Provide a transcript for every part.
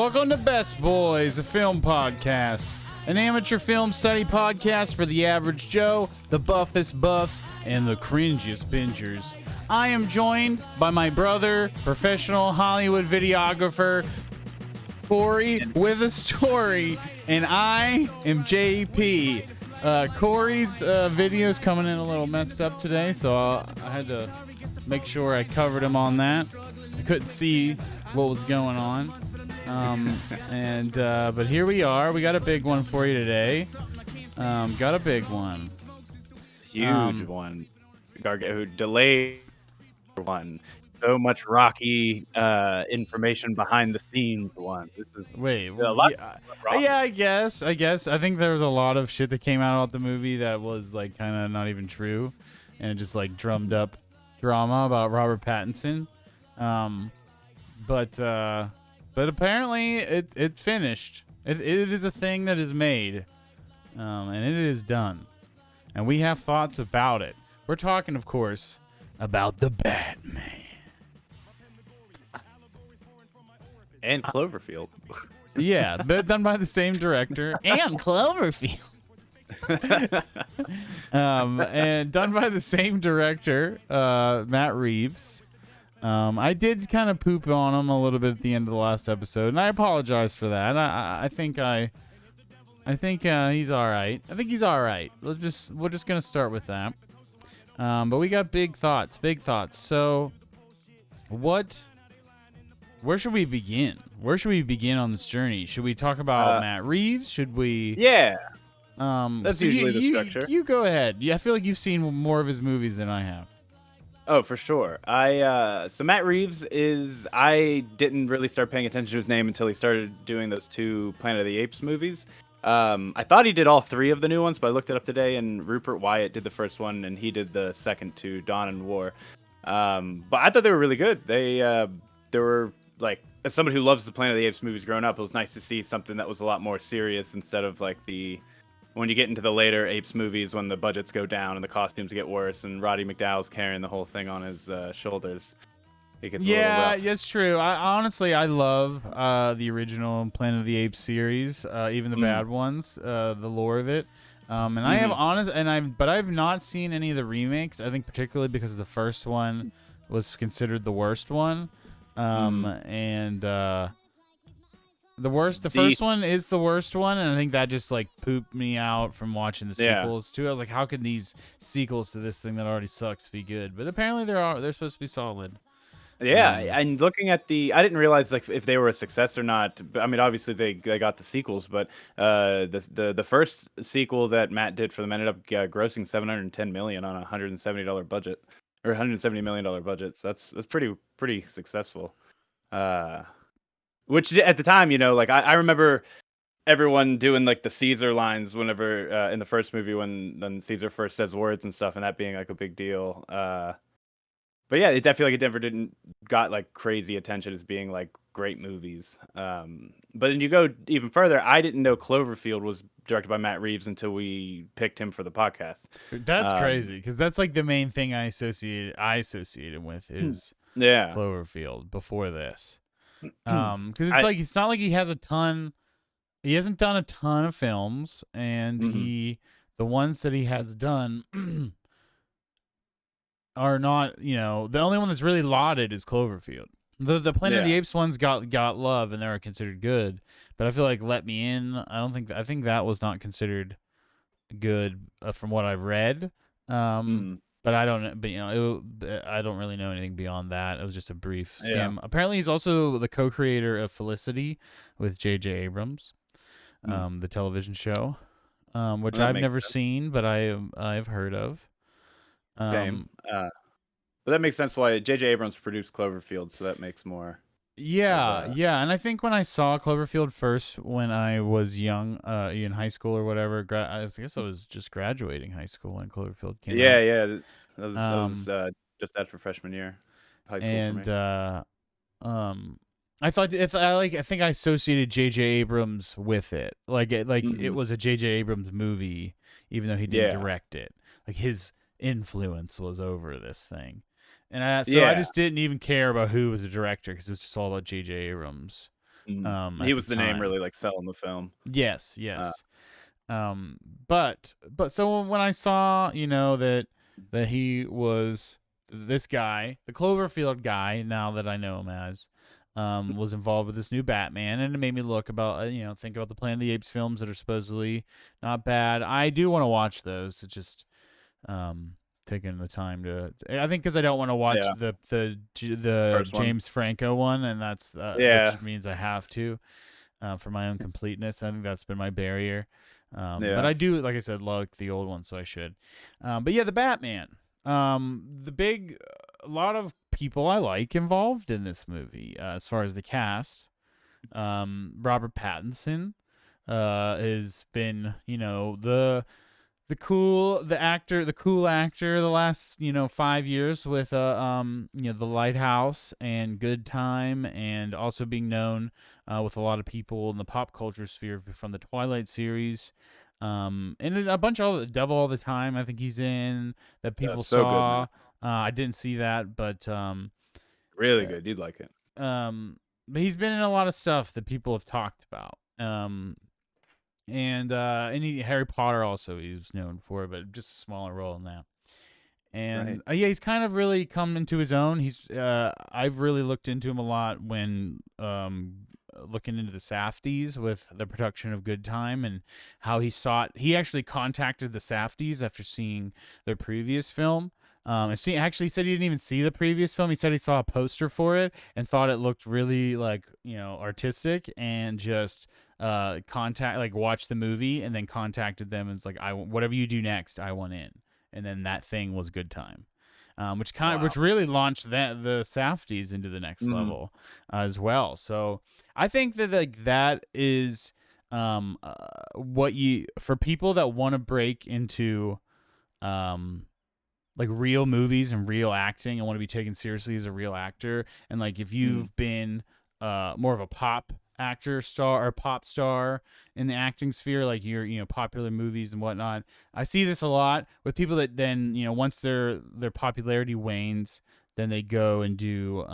Welcome to Best Boys, a film podcast. An amateur film study podcast for the average Joe, the buffest buffs, and the cringiest bingers. I am joined by my brother, professional Hollywood videographer, Kory with a story, and I am JP. Kory's video's coming in a little messed up today, so I had to make sure I covered him on that. I couldn't see what was going on. But here we are. We got a big one for you today. Got a big one. Huge one. Delayed one. So much rocky information behind the scenes one. This is a lot. Yeah, I guess. I think there was a lot of shit that came out about the movie that was like kind of not even true, and just like drummed up drama about Robert Pattinson. But apparently it finished. It is a thing that is made, and it is done, and we have thoughts about it. We're talking, of course, about the Batman. And Cloverfield. Yeah, they're done by the same director. And Cloverfield. And done by the same director, Matt Reeves. I did kind of poop on him a little bit at the end of the last episode, and I apologize for that. I think he's all right. I think he's all right. We're just gonna start with that. But we got big thoughts. So, where should we begin? Where should we begin on this journey? Should we talk about Matt Reeves? Should we? Yeah. That's usually the structure. You go ahead. Yeah, I feel like you've seen more of his movies than I have. Oh, for sure. So Matt Reeves I didn't really start paying attention to his name until he started doing those two Planet of the Apes movies. I thought he did all three of the new ones, but I looked it up today, and Rupert Wyatt did the first one, and he did the second two, Dawn and War. But I thought they were really good. They were like, as somebody who loves the Planet of the Apes movies growing up, it was nice to see something that was a lot more serious instead of like when you get into the later Apes movies, when the budgets go down and the costumes get worse, and Roddy McDowall's carrying the whole thing on his shoulders. It gets a little rough. Yeah, it's true. I love the original Planet of the Apes series, even the bad ones, the lore of it. But I've not seen any of the remakes. I think particularly because the first one was considered the worst one. The first one is the worst one, and I think that just like pooped me out from watching the sequels too. I was like, how can these sequels to this thing that already sucks be good? But apparently they're supposed to be solid. Yeah, and looking at I didn't realize like if they were a success or not. I mean, obviously they got the sequels, but the first sequel that Matt did for them ended up grossing $710 million on a $170 budget or $170 million budget. So that's pretty successful. Which at the time, like I remember everyone doing like the Caesar lines whenever in the first movie when Caesar first says words and stuff, and that being like a big deal. But yeah, I feel like it never didn't got like crazy attention as being like great movies. But then you go even further. I didn't know Cloverfield was directed by Matt Reeves until we picked him for the podcast. That's crazy because that's like the main thing I associated with is Cloverfield before this. Because it's not like he hasn't done a ton of films, and the ones that he has done are not, the only one that's really lauded is Cloverfield. The Planet of the Apes ones got love and they were considered good, but I feel like Let Me In, I think that was not considered good from what I've read. But I don't really know anything beyond that. It was just a brief scam. Apparently, he's also the co-creator of Felicity with J.J. Abrams, the television show, which I've never seen, but I've heard of. Same. But that makes sense why J.J. Abrams produced Cloverfield, so that makes more. Yeah. And I think when I saw Cloverfield first, when I was young, in high school or whatever, I guess I was just graduating high school when Cloverfield came out. Yeah. That was just after freshman year, high school for me. I think I associated J.J. Abrams with it, it was a J.J. Abrams movie, even though he didn't direct it. Like his influence was over this thing. And I just didn't even care about who was the director because it was just all about J.J. Abrams. He at the was the name time. really like selling the film. Yes, Uh, yes. But so when I saw, that he was this guy, the Cloverfield guy, now that I know him as, was involved with this new Batman, and it made me look about, think about the Planet of the Apes films that are supposedly not bad. I do want to watch those. It's just, taking the time to. I think because I don't want to watch yeah, the the first one. James Franco one, and that's Yeah, which means I have to for my own completeness. I think that's been my barrier. But yeah. I do, like I said, like the old one, so I should. But yeah, the Batman. A lot of people I like involved in this movie as far as the cast. Robert Pattinson has been, the cool actor the last 5 years with the Lighthouse and Good Time, and also being known with a lot of people in the pop culture sphere from the Twilight series, and a bunch of other Devil All the Time I think he's in that people So good in saw. that. I didn't see that, but Really good. You'd like it. but he's been in a lot of stuff that people have talked about. And Harry Potter also he was known for, but just a smaller role in that. Right. And yeah, he's kind of really come into his own. I've really looked into him a lot when looking into the Safdies with the production of Good Time, and how he actually contacted the Safdies after seeing their previous film. Actually said he didn't even see the previous film. He said he saw a poster for it and thought it looked really like artistic, and just watched the movie and then contacted them and was like, whatever you do next, I want in. And then that thing was Good Time, Wow. which really launched the Safdies into the next Hmm. level as well. So I think that that is what you for people that want to break into um like real movies and real acting and want to be taken seriously as a real actor, and like if Mm. you've been more of a pop actor star or pop star in the acting sphere, like your popular movies and whatnot. I see this a lot with people that then once their popularity wanes, then they go and do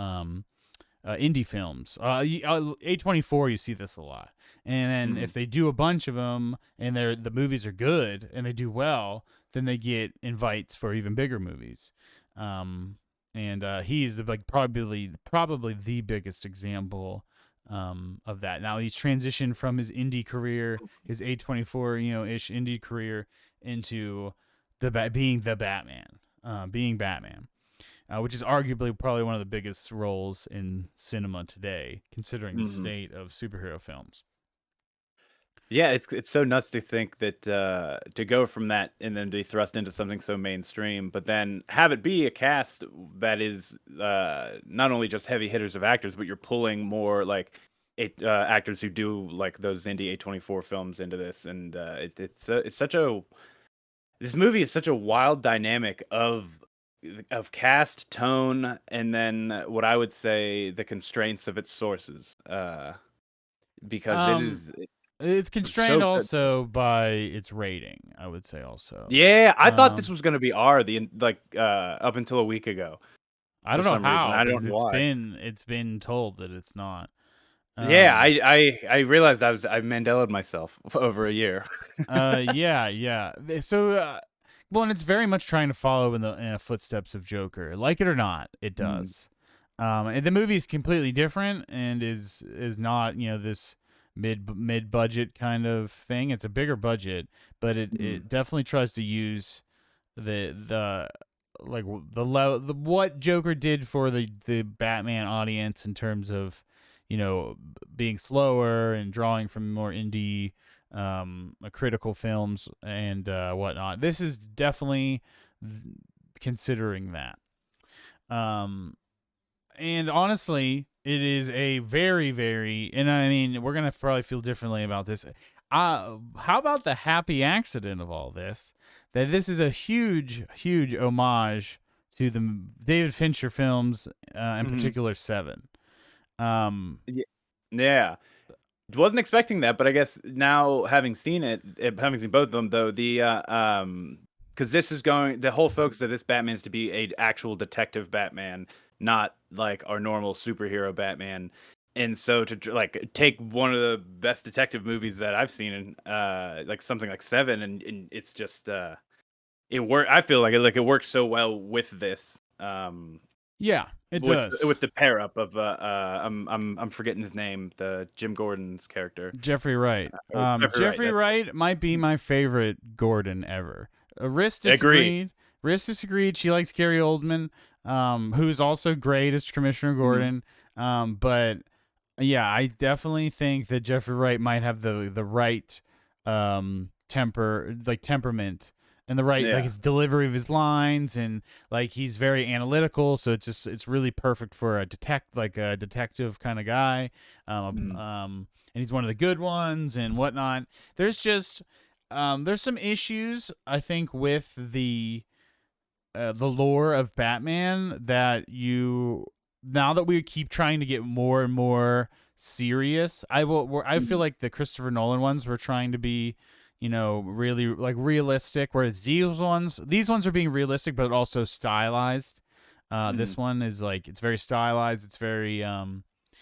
indie films. A24, you see this a lot. And then Hmm. if they do a bunch of them and the movies are good and they do well, then they get invites for even bigger movies. Um, and he's probably the biggest example of that. Now he's transitioned from his indie career, his A24 ish indie career, into being the Batman, being Batman, which is arguably probably one of the biggest roles in cinema today, considering the Hmm. state of superhero films. Yeah, it's so nuts to think that to go from that and then be thrust into something so mainstream, but then have it be a cast that is not only just heavy hitters of actors, but you're pulling more like actors who do like those indie A24 films into this, and it's such a this movie is such a wild dynamic of cast, tone, and then what I would say the constraints of its sources, because Um, it's it's constrained so good. also by its rating, I would say also. Yeah, I thought this Um, was gonna be R up until a week ago I for don't know some reason. how I don't because know why. it's been told that it's not. Yeah, Um, I realized I Mandela'd myself for over a year. yeah, yeah. So, well, and it's very much trying to follow in the footsteps of Joker. Like it or not, it Mm, does. And the movie is completely different and is not this mid budget kind of thing. It's a bigger budget, but mm, it definitely tries to use the like the what Joker did for the Batman audience in terms of being slower and drawing from more indie critical films and whatnot. This is definitely considering that. Um, and honestly, it is a very, very, and I mean, we're gonna probably feel differently about this. How about the happy accident of all this? That this is a huge, huge homage to the David Fincher films, in mhm. particular Seven. Um, Ye Yeah. Wasn't expecting that, but I guess now having seen having seen both of them though, because this is going the whole focus of this Batman is to be a actual detective Batman, not like our normal superhero Batman. and so to like take one of the best detective movies that I've seen, and like something like Seven, and it's just it work. I feel like it works so well with this. Yeah, it does. With the pair up of I'm forgetting his name, the Jim Gordon's character. Jeffrey Wright. Jeffrey Wright. Jeffrey Wright might be my favorite Gordon ever. Riss Agreed. disagreed. Riss disagreed. She likes Gary Oldman, who's also great as Commissioner Gordon. But yeah, I definitely think that Jeffrey Wright might have the right temperament and the right like his delivery of his lines, and like he's very analytical, so it's really perfect for a detective kind of guy. And he's one of the good ones and whatnot. There's just there's some issues I think with the lore of Batman that now that we keep trying to get more and more serious. I feel like the Christopher Nolan ones were trying to be, really like realistic, whereas these ones are being realistic but also stylized. This one is like, it's very stylized. It's very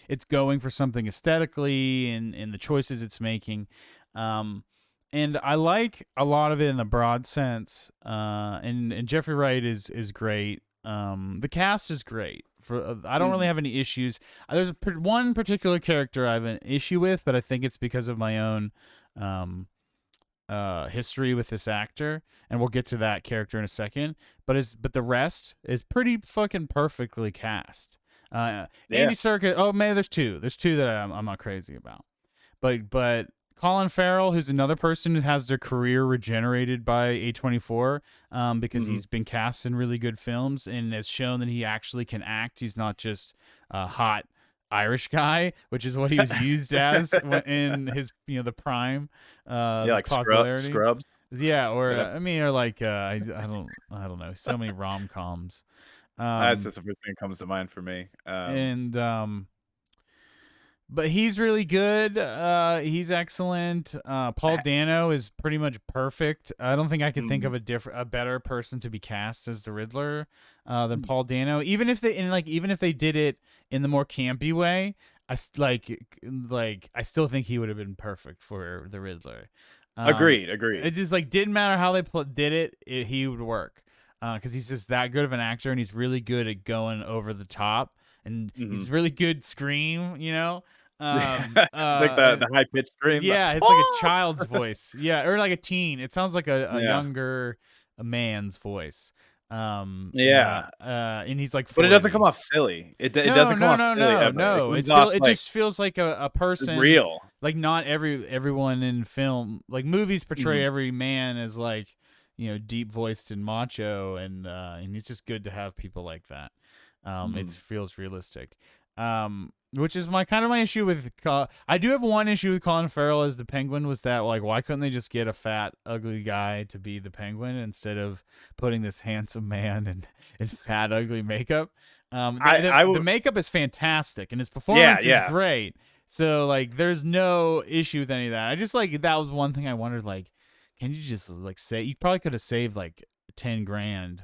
it's going for something aesthetically in the choices it's making. And I like a lot of it in the broad sense. And Jeffrey Wright is great. The cast is great. I don't really have any issues. There's one particular character I have an issue with, but I think it's because of my own history with this actor, and we'll get to that character in a second. But the rest is pretty fucking perfectly cast. Andy Serkis. Oh man, there's two. There's two that I'm not crazy about. But Colin Farrell, who's another person who has their career regenerated by A24, because he's been cast in really good films and has shown that he actually can act. He's not just a hot Irish guy, which is what he was used as in his, the prime, like popularity. Scrubs. Yeah, or or like I don't know, so many rom-coms. That's just the first thing that comes to mind for me. But he's really good. He's excellent. Paul Dano is pretty much perfect. I don't think I could think of a better person to be cast as the Riddler than Paul Dano. Even if they did it in the more campy way, I still think he would have been perfect for the Riddler. Agreed. It just didn't matter how they did it, he would work. Because he's just that good of an actor, and he's really good at going over the top, and he's really good scream, like the high pitched scream. Yeah, it's like a child's voice. Yeah, or like a teen. It sounds like a younger man's voice. And he's like 40. But it doesn't come off silly. It doesn't come off silly. No. It just feels like a person. Real. Like not everyone in film, like movies portray every man as like, deep voiced and macho, and it's just good to have people like that. It feels realistic. Which is my issue with. I do have one issue with Colin Farrell as the Penguin, was that why couldn't they just get a fat, ugly guy to be the Penguin instead of putting this handsome man in fat, ugly makeup? The makeup is fantastic and his performance is great. So there's no issue with any of that. I just that was one thing I wondered. Can you just say, you probably could have saved $10,000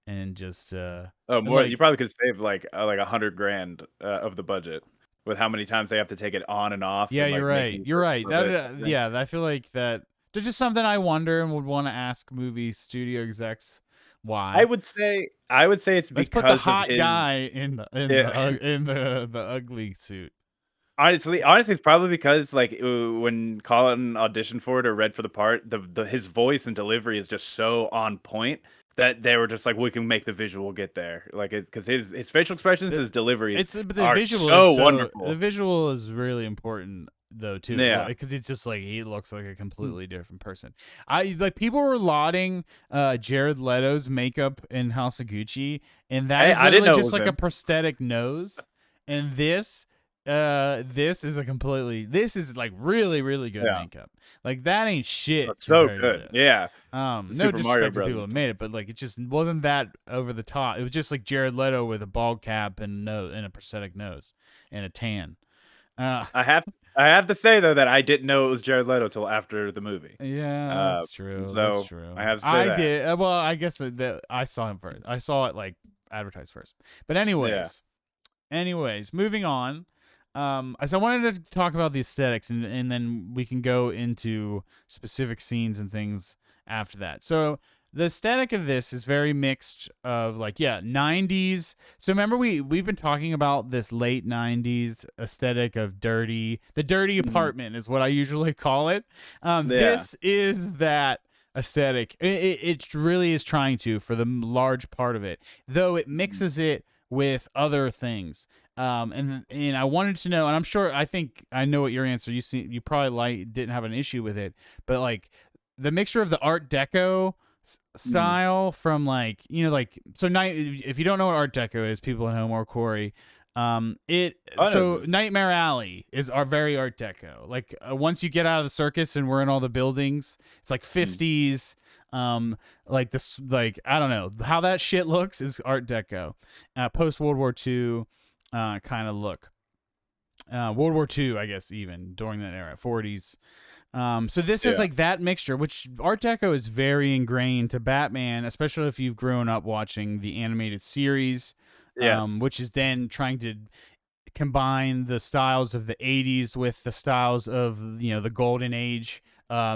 and just more. You probably could save like $100,000 of the budget with how many times they have to take it on and off. Yeah, and, you're right. You're right. I feel like that. There's just something I wonder and would want to ask movie studio execs why. I would say it's Let's because put the hot of his... guy in the ugly suit. Honestly, it's probably because when Colin auditioned for it or read for the part, his voice and delivery is just so on point that they were just we can make the visual get there. Because his facial expressions, his delivery are so wonderful. The visual is really important though too. Yeah. Because it's just he looks like a completely different person. People were lauding Jared Leto's makeup in House of Gucci, and that is literally just a prosthetic nose. And this is really, really good makeup. That ain't shit. That's so good. Yeah. No Super disrespect Mario to Brothers. people who made it, but it just wasn't that over the top. It was just Jared Leto with a bald cap and a prosthetic nose and a tan. I have to say though that I didn't know it was Jared Leto till after the movie. Yeah, that's true. So that's true. I have to say that. Did. Well, I guess that I saw him first. I saw it advertised first. But anyways, moving on. So I wanted to talk about the aesthetics, and then we can go into specific scenes and things after that. So the aesthetic of this is very mixed of like 90s. So remember we've been talking about this late 90s aesthetic of the dirty Mhm. apartment is what I usually call it. Yeah. This is that aesthetic. It really is trying to for the large part of it, though it Mhm. mixes it with other things. And I wanted to know, and I'm sure I think I know what your answer. You probably didn't have an issue with it, but like the mixture of the Art Deco Mhm. style from like like so night. If you don't know what Art Deco is, people at home or Kory, it Oh, I know so this. Nightmare Alley is our very Art Deco. Like once you get out of the circus and we're in all the buildings, it's like Mm. 50s. Like this, like I don't know how that shit looks is Art Deco, post World War II, kind of look. World War II, I guess, even during that era, 40s. So this is Yeah. like that mixture, which Art Deco is very ingrained to Batman, especially if you've grown up watching the animated series, Yes. which is then trying to combine the styles of the 80s with the styles of the golden age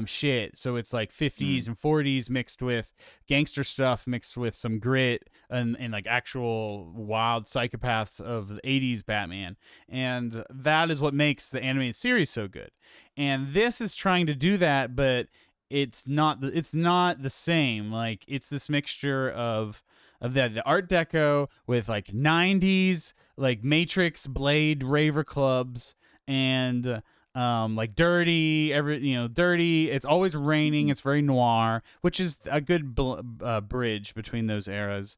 shit. So it's like 50s Mm. and 40s mixed with gangster stuff, mixed with some grit and like actual wild psychopaths of the 80s Batman. And that is what makes the animated series so good. And this is trying to do that, but it's not the same. Like it's this mixture of the Art Deco with like 90s like Matrix Blade raver clubs and like dirty. It's always raining. Mhm. It's very noir, which is a good bridge between those eras.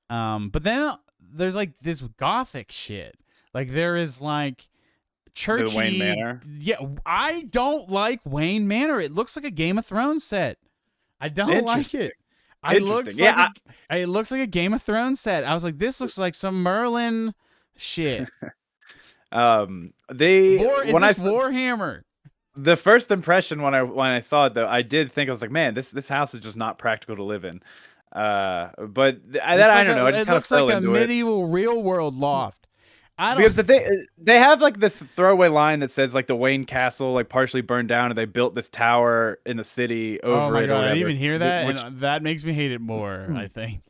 But then there's like this gothic shit. Like there is like The Wayne churchy. Manor. Yeah, I don't like Wayne Manor. It looks like a Game of Thrones set. I don't like Interesting. it. I Interesting. looks like Yeah. it looks like a Game of Thrones set. I was like, this looks like some Merlin shit. They Is when I this saw Warhammer? the first impression when I saw it though, I did think I was like, man, this house is just not practical to live in. But I don't know. I just It kind of looks like fell a into it. medieval real world loft. I don't. Because the thing, they have like this throwaway line that says like the Wayne Castle like partially burned down and they built this tower in the city Oh over my it or god, I didn't whatever. even hear that, Which and that makes me hate it more. I think.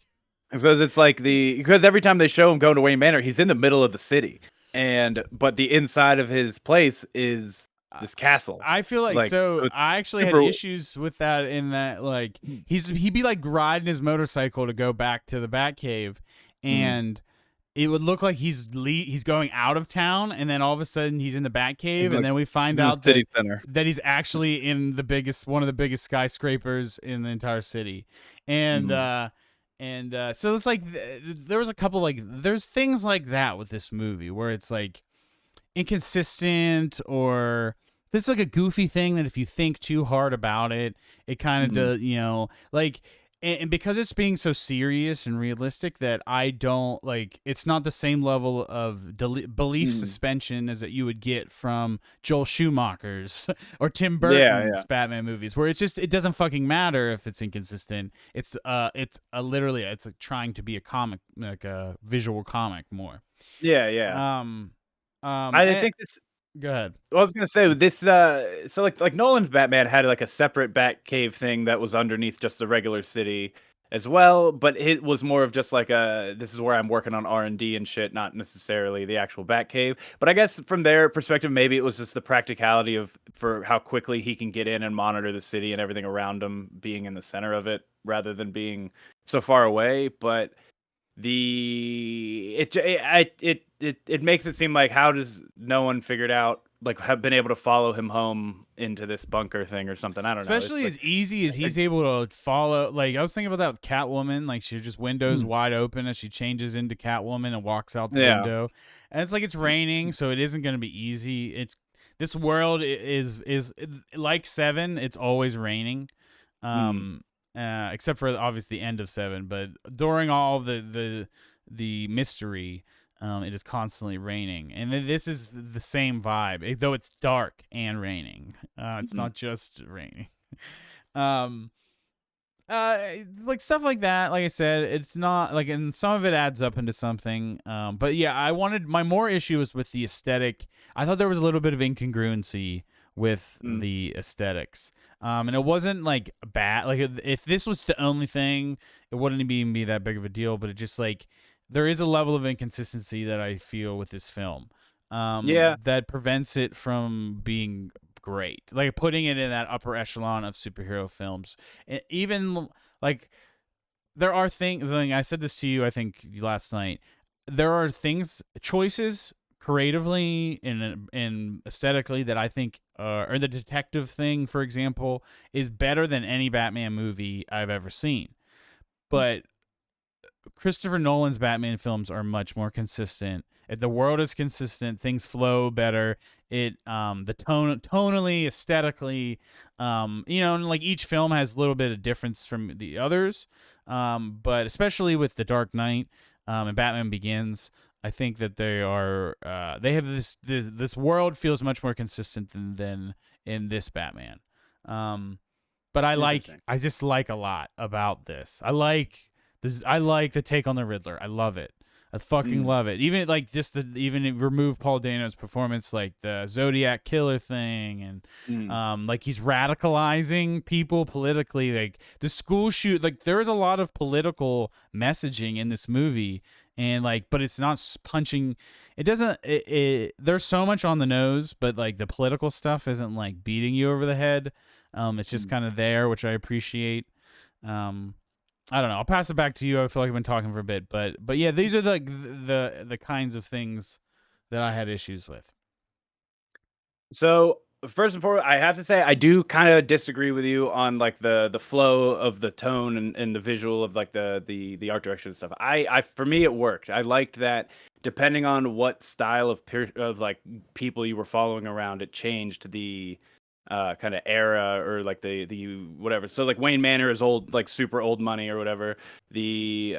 so it's like because every time they show him going to Wayne Manor, he's in the middle of the city, and but the inside of his place is I this castle. I feel like Like so. so, it's I actually had super. issues with that in that like he'd be like riding his motorcycle to go back to the Batcave, Mm, and it would look like he's going out of town, and then all of a sudden he's in the he's Batcave, and like then we find he's in the out city center. that he's actually in one of the biggest skyscrapers in the entire city, and Mm, so it's like there was a couple like there's things like that with this movie where it's like inconsistent or this is like a goofy thing that if you think too hard about it, it kind of mm, does, like, and because it's being so serious and realistic that I don't like, it's not the same level of belief mm. suspension as that you would get from Joel Schumacher's or Tim Yeah, Burton's yeah. Batman movies, where it doesn't fucking matter if it's inconsistent. Literally, it's like trying to be a comic, like a visual comic more. Yeah, yeah. Um, I and, think this Go ahead. well, I was gonna say this. So like Nolan's Batman had like a separate Batcave thing that was underneath just the regular city as well, but it was more of just like a this is where I'm working on R&D and shit, not necessarily the actual Batcave. But I guess from their perspective, maybe it was just the practicality of for how quickly he can get in and monitor the city and everything around him being in the center of it rather than being so far away. But the it makes it seem like how does no one figured out like have been able to follow him home into this bunker thing or something. I don't know. It's Especially like as easy as uh, he's able to follow. Like I was thinking about that with Catwoman. Like she just windows mm, wide open as she changes into Catwoman and walks out the yeah. window. And it's like it's raining, so it isn't going to be easy. It's this world is like Seven. It's always raining. Mm, Um, except for obviously the end of Seven, but during all the mystery, it is constantly raining, and this is the same vibe, though it's dark and raining. It's mm, not just raining. Um, It's like stuff like that. Like I said, it's not like, and some of it adds up into something. But yeah, I wanted my more issue was with the aesthetic. I thought there was a little bit of incongruency with Mm. the aesthetics. And it wasn't like bad. Like if this was the only thing, it wouldn't even be that big of a deal. But it just like there is a level of inconsistency that I feel with this film. Yeah. That prevents it from being great. Like putting it in that upper echelon of superhero films. Even like there are things. Like I said this to you, I think last night. There are choices creatively and aesthetically that I think, or the detective thing, for example, is better than any Batman movie I've ever seen. But Christopher Nolan's Batman films are much more consistent. If the world is consistent, things flow better. The tonally, aesthetically, and like each film has a little bit of difference from the others. But especially with The Dark Knight, and Batman Begins, I think that they have this world feels much more consistent than in this Batman. But Interesting. I just like a lot about this. I like the take on the Riddler. I love it. I fucking Mm. love it. Even like even remove Paul Dano's performance, like the Zodiac killer thing, and Mm. like he's radicalizing people politically. Like the school shoot, like there is a lot of political messaging in this movie, and like, but it's not punching. It doesn't. There's so much on the nose, but like the political stuff isn't like beating you over the head. It's just Mm. kind of there, which I appreciate. Um, I don't know. I'll pass it back to you. I feel like I've been talking for a bit, but yeah, these are the kinds of things that I had issues with. So first and foremost, I have to say I do kind of disagree with you on like the flow of the tone and the visual of like the art direction and stuff. I for me it worked. I liked that depending on what style of like people you were following around, it changed the kind of era or like the whatever. So like Wayne Manor is old, like super old money or whatever. The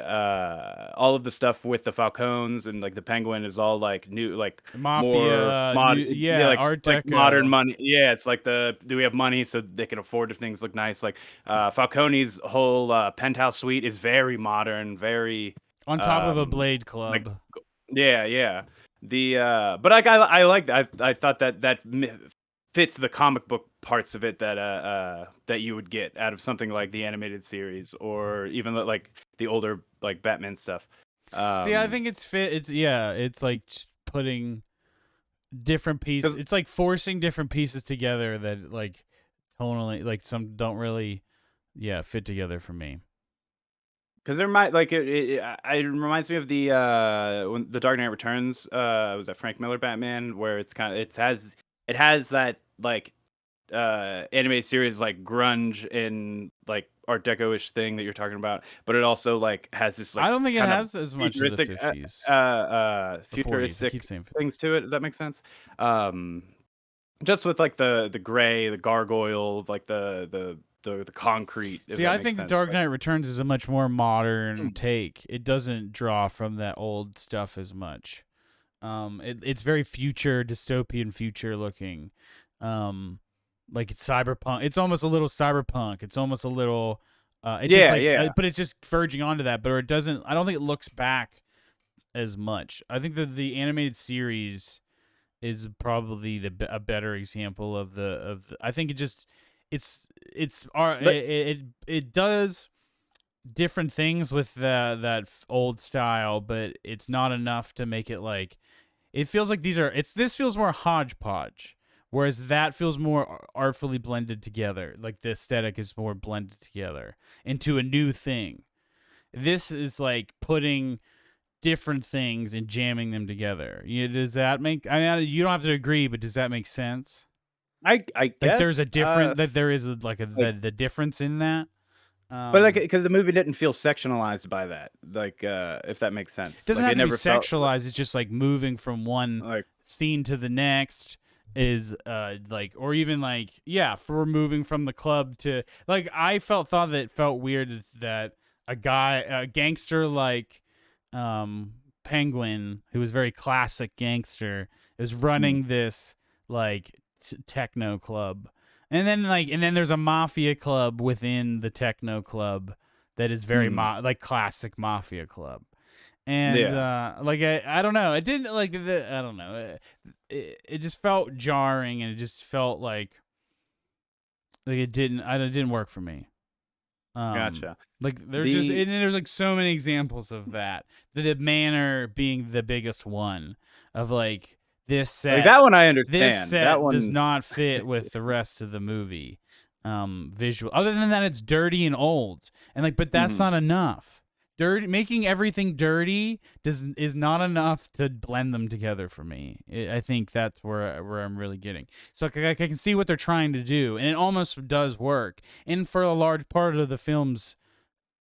all of the stuff with the Falcones and like the Penguin is all like new, like more Mafia, mod, yeah, Art like modern Deco. money. Yeah, it's like the do we have money so they can afford if things look nice. Like Falcone's whole penthouse suite is very modern, very On top of a um Blade like Club. yeah, yeah. The but like I like I thought that fits the comic book parts of it that you would get out of something like the animated series or even like the older like Batman stuff. See, I Um, think it's fit. It's yeah. It's like putting different pieces. because It's like forcing different pieces together that like tonally, like some don't really, fit together for me. there might like it reminds me of the when the Dark Knight Returns was that Frank Miller Batman where it's kind of it has that like animated series like grunge and like art deco-ish thing that you're talking about, but it also like has this I like don't think it kind of has as much of the futuristic 50s, the 40s. I keep futuristic saying 50s. things to it. Does that make sense? um just with like the gray, the gargoyle, like the concrete, if See, that I makes think The sense. Dark Like Knight Returns is a much more modern take. It doesn't draw from that old stuff as much. It's very future, dystopian future looking. Um, like it's cyberpunk. It's almost a little cyberpunk. It's almost a little. It's just yeah, like, yeah. but it's just verging onto that. But it doesn't. I don't think it looks back as much. I think that the animated series is probably a better example of the. I think But it does different things with that old style, but it's not enough to make it like it feels like this feels more hodgepodge, whereas that feels more artfully blended together. Like the aesthetic is more blended together into a new thing. This is like putting different things and jamming them together. Does that make? I mean, you don't have to agree, but does that make sense? I Like there's a guess different that there is like like the difference in that. but like Um, because the movie didn't feel sectionalized by that. Like if that makes It sense. doesn't Like have it to be never felt sexualized. It's just like moving from one like scene to the next is like, or even like, yeah, for moving from the club to like, I thought that it felt weird that a gangster like Penguin, who was very classic gangster, is mm, running this like techno club. And then there's a mafia club within the techno club that is very like classic mafia club. And I don't know, it didn't like I don't know, it just felt jarring, and it just felt like it didn't work for me. Gotcha. Like there's like so many examples of that. The manor being the biggest one of like this set. Like that one I understand. This set that one does not fit with the rest of the movie. Visual. Other than that, it's dirty and old, and like, but that's not enough. Making everything dirty is not enough to blend them together for me. I think that's where I'm really getting. So I can see what they're trying to do, and it almost does work. And for a large part of the film's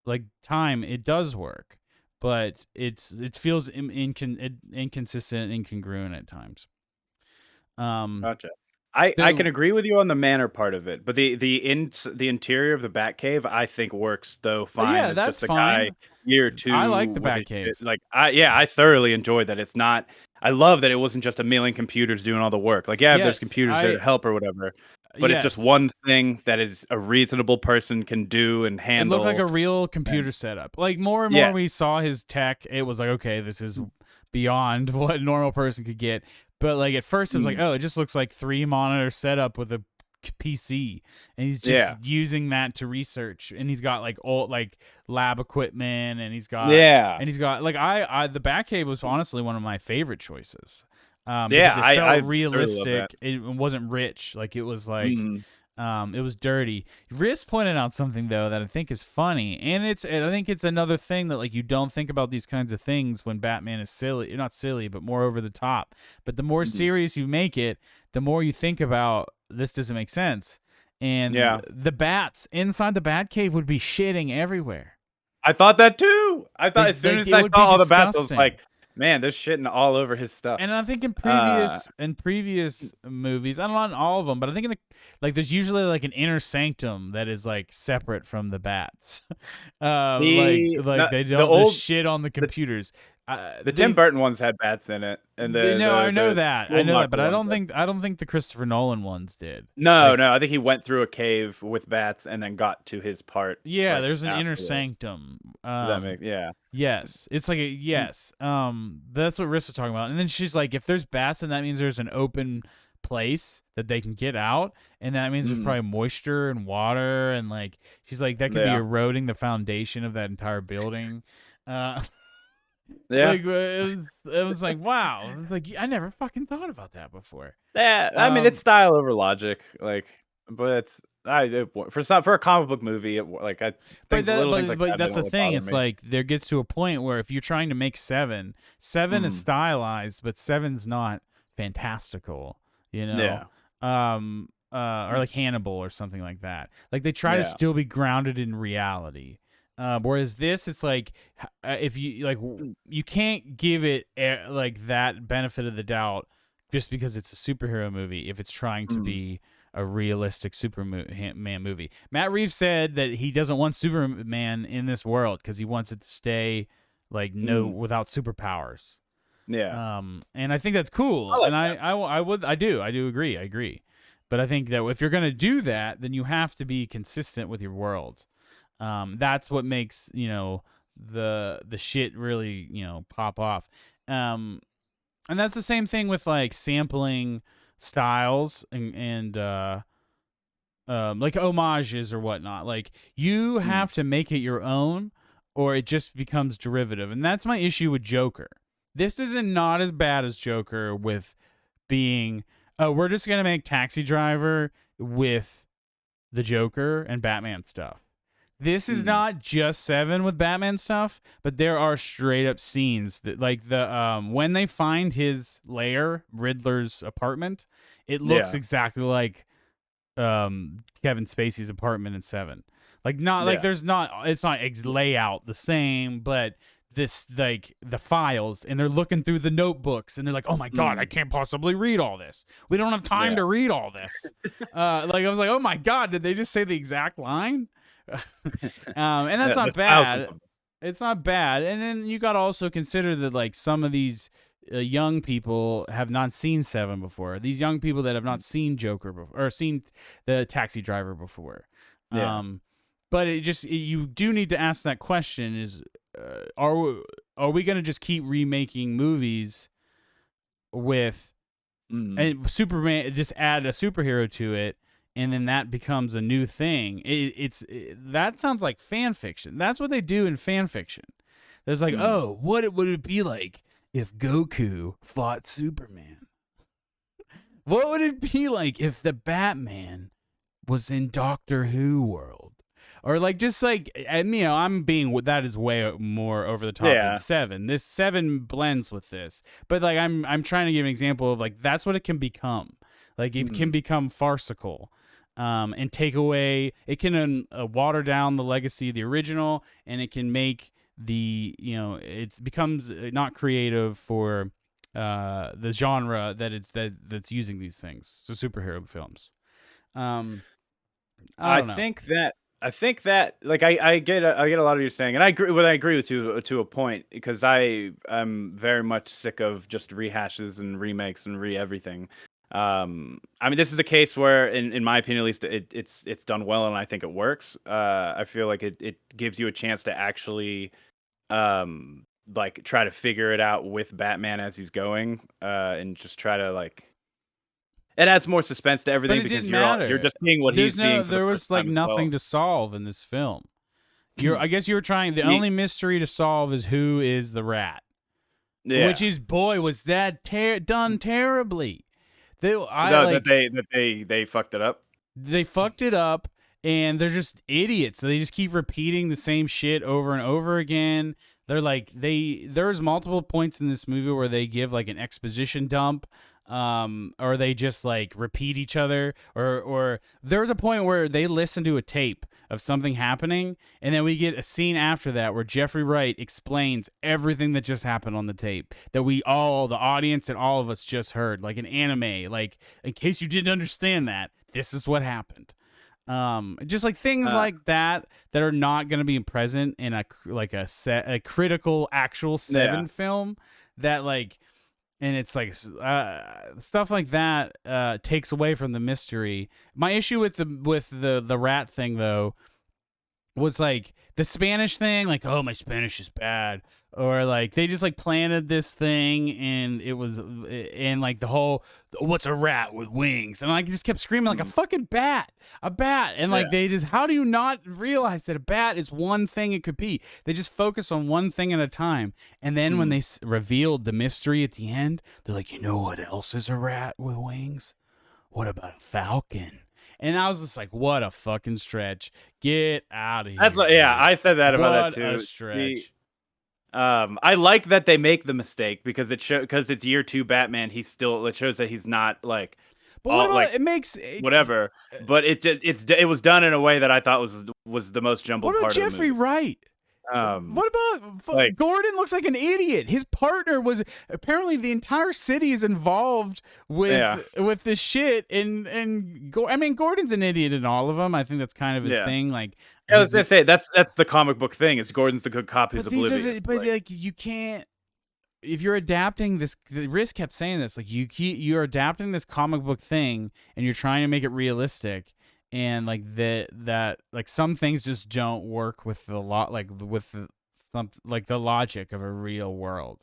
like time, it does work, but it feels inconsistent and incongruent at times. Gotcha. I can agree with you on the manner part of it, but the interior of the Batcave I think works though fine. Yeah, as that's just a fine. guy year two. I like the with his Batcave. shit. Like I thoroughly enjoyed that. It's not. I love that it wasn't just a million computers doing all the work. Like if there's computers there to help or whatever, but it's just one thing that is a reasonable person can do and handle. It looked like a real computer setup. Like more and more we saw his tech, it was like, okay, this is beyond what a normal person could get. But like at first it was like, oh, it just looks like 3 monitor setup with a PC, and he's just using that to research, and he's got like old like lab equipment, and he's got like the Batcave was honestly one of my favorite choices. Because it felt realistic. It wasn't rich, like it was like it was dirty. Riz pointed out something though that I think is funny, and I think it's another thing that like you don't think about these kinds of things when Batman is silly, not silly, but more over the top. But the more serious you make it, the more you think about this doesn't make sense. And the bats inside the Batcave would be shitting everywhere. I thought that too. I thought as soon as I saw all the bats, I was like, man, they're shitting all over his stuff. And I think in previous movies, I don't know, not all of them, but I think there's usually like an inner sanctum that is like separate from the bats. They don't just shit on the computers. The Tim Burton ones had bats in it, and I know that, but I don't think the Christopher Nolan ones did. No, I think he went through a cave with bats and then got to his part. Yeah, there's an inner sanctum. Yes, it's like that's what Riss was talking about. And then she's like, if there's bats, then that means there's an open place that they can get out, and that means there's probably moisture and water, and like she's like that could be eroding the foundation of that entire building. Like, it was like, wow, like I never fucking thought about that before. Yeah, I mean it's style over logic, like, but for a comic book movie, but that's the thing. It's like there gets to a point where if you're trying to make Seven is stylized, but Seven's not fantastical, you know. Or like Hannibal or something like that. Like they try to still be grounded in reality. Whereas this, it's like if you like, you can't give it like that benefit of the doubt just because it's a superhero movie if it's trying to be a realistic Superman movie. Matt Reeves said that he doesn't want Superman in this world because he wants it to stay like without superpowers. Yeah. And I think that's cool. I do agree. I agree. But I think that if you're gonna do that, then you have to be consistent with your world. That's what makes, the shit really, pop off. And that's the same thing with like sampling styles and like homages or whatnot. Like you have to make it your own or it just becomes derivative. And that's my issue with Joker. This is not as bad as Joker with being, we're just going to make Taxi Driver with the Joker and Batman stuff. This is not just Seven with Batman stuff, but there are straight up scenes that, like when they find his lair, Riddler's apartment, it looks exactly like Kevin Spacey's apartment in Seven. Like it's not layout the same, but this like the files, and they're looking through the notebooks, and they're like, oh my god, I can't possibly read all this. We don't have time to read all this. Like I was like, oh my god, did they just say the exact line? And that's not bad. It's not bad. And then you got to also consider that like some of these young people have not seen Seven before. These young people that have not seen Joker before or seen the Taxi Driver before. Yeah. But you do need to ask that question: is are we going to just keep remaking movies with and Superman? Just add a superhero to it, and then that becomes a new thing. That sounds like fan fiction. That's what they do in fan fiction. There's like, oh, what would it be like if Goku fought Superman? What would it be like if the Batman was in Doctor Who world? Or like just like, and I'm being, that is way more over the top than Seven. This Seven blends with this, but like I'm trying to give an example of like that's what it can become. Like it can become farcical. And take away, it can water down the legacy of the original, and it can make it becomes not creative for the genre that's using these things. So superhero films. I think that like I get a lot of what you're saying, and I agree with you to a point, because I'm very much sick of just rehashes and remakes and everything. I mean, this is a case where, in my opinion, at least, it's done well, and I think it works. I feel like it gives you a chance to actually, like, try to figure it out with Batman as he's going, and just try to like. It adds more suspense to everything, but it because didn't matter. you're just seeing what he's seeing for the there first was like time as nothing well. to solve in this film. I guess you were trying. The only mystery to solve is who is the rat, which is, boy, was that done terribly. They fucked it up. They fucked it up, and they're just idiots. They just keep repeating the same shit over and over again. They're like there's multiple points in this movie where they give like an exposition dump, or they just like repeat each other, or there's a point where they listen to a tape of something happening, and then we get a scene after that where Jeffrey Wright explains everything that just happened on the tape that the audience and all of us just heard, like an anime, like, in case you didn't understand that, this is what happened. Just like things like that are not going to be present in a critical actual Seven film, that like, and it's like stuff like that takes away from the mystery. My issue with the rat thing, though, was like the Spanish thing, like, oh, my Spanish is bad, or like they just like planted this thing, and it was, and like the whole, what's a rat with wings, and I just kept screaming like a fucking bat, and like they just, how do you not realize that a bat is one thing it could be? They just focus on one thing at a time, and then when they revealed the mystery at the end, they're like, you know what else is a rat with wings? What about a falcon? And I was just like, what a fucking stretch. Get out of here. That's I said that about that too. What a stretch. I like that they make the mistake, because because it's year 2 Batman. It shows that he's not like, but what about, it makes whatever. But it was done in a way that I thought was the most jumbled part of the movie. Jeffrey Wright? What about Gordon? Looks like an idiot. His partner was, apparently the entire city is involved with this shit, and I mean, Gordon's an idiot in all of them. I think that's kind of his thing. Like, I was gonna say, that's the comic book thing, is Gordon's the good cop who's oblivious. But like, you can't, if you're adapting this, Riz kept saying this, like, you're adapting this comic book thing, and you're trying to make it realistic. And like that like some things just don't work with the the logic of a real world.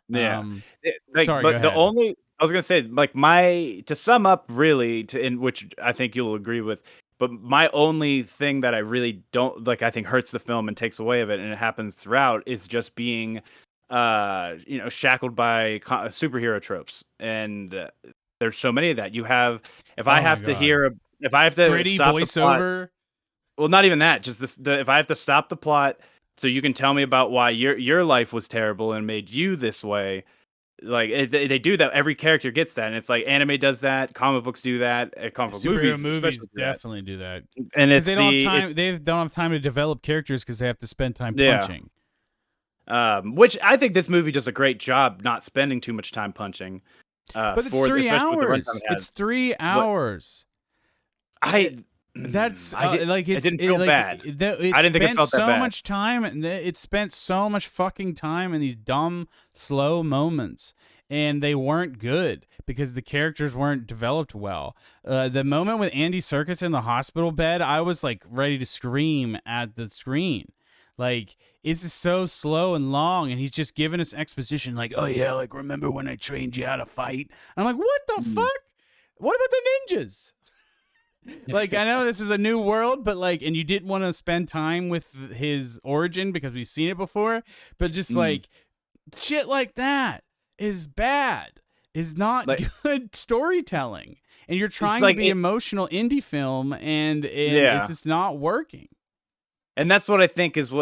Yeah. Sorry, but go ahead. I was gonna say, like, to sum up, really, in which I think you'll agree with, but my only thing that I really don't like, I think hurts the film and takes away of it, and it happens throughout, is just being shackled by superhero tropes. And there's so many of that. You have, if I have to gritty stop voiceover. The plot, well, not even that. Just if I have to stop the plot so you can tell me about why your life was terrible and made you this way. Like, they do that. Every character gets that, and it's like anime does that, comic books do that, comic book movies definitely do that. And it's they don't have time. They don't have time to develop characters because they have to spend time punching. Which I think this movie does a great job not spending too much time punching. But it's 3 hours. It's 3 hours. That's like it it's didn't feel like bad. it I didn't think it spent felt that so bad. much time, and it spent so much fucking time in these dumb, slow moments, and they weren't good because the characters weren't developed well. The moment with Andy Serkis in the hospital bed, I was like ready to scream at the screen. Like it's just so slow and long, and he's just giving us exposition, like, "Oh yeah, like remember when I trained you how to fight?" I'm like, "What the Mm. fuck? What about the ninjas?" Like I know this is a new world, but like, and you didn't want to spend time with his origin because we've seen it before, but just Mm. like shit like that is bad, is not Like good storytelling, and you're it's trying to like be emotional indie film, and it's yeah, just not working. and that's what I think is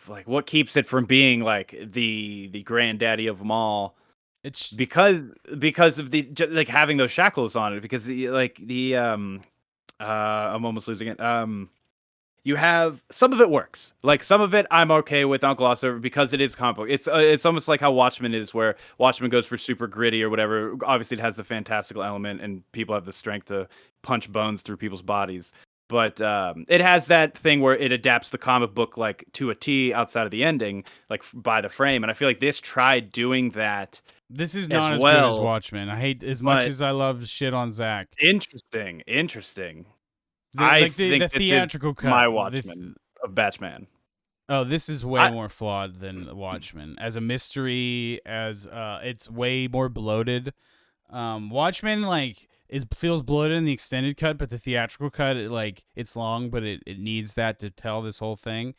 like what keeps it from being like the granddaddy of them all It's because of like having those shackles on it because I'm almost losing it. You have some of it works. Like some of it, I'm okay with Uncle Gloss because it is comic book. It's almost like how Watchmen is, where Watchmen goes for super gritty or whatever. Obviously, it has the fantastical element, and people have the strength to punch bones through people's bodies. But it has that thing where it adapts the comic book like to a T outside of the ending, like by the frame. And I feel like this tried doing that this is as not as good as well. Watchmen. I hate as much But as I love shit on Zach. interesting. The I the think this is theatrical cut. my Watchmen of Batman. Oh, this is way I more flawed than Watchmen. As a mystery, as it's way more bloated. Watchmen like it feels bloated in the extended cut, but the theatrical cut, it's long, but it needs that to tell this whole thing.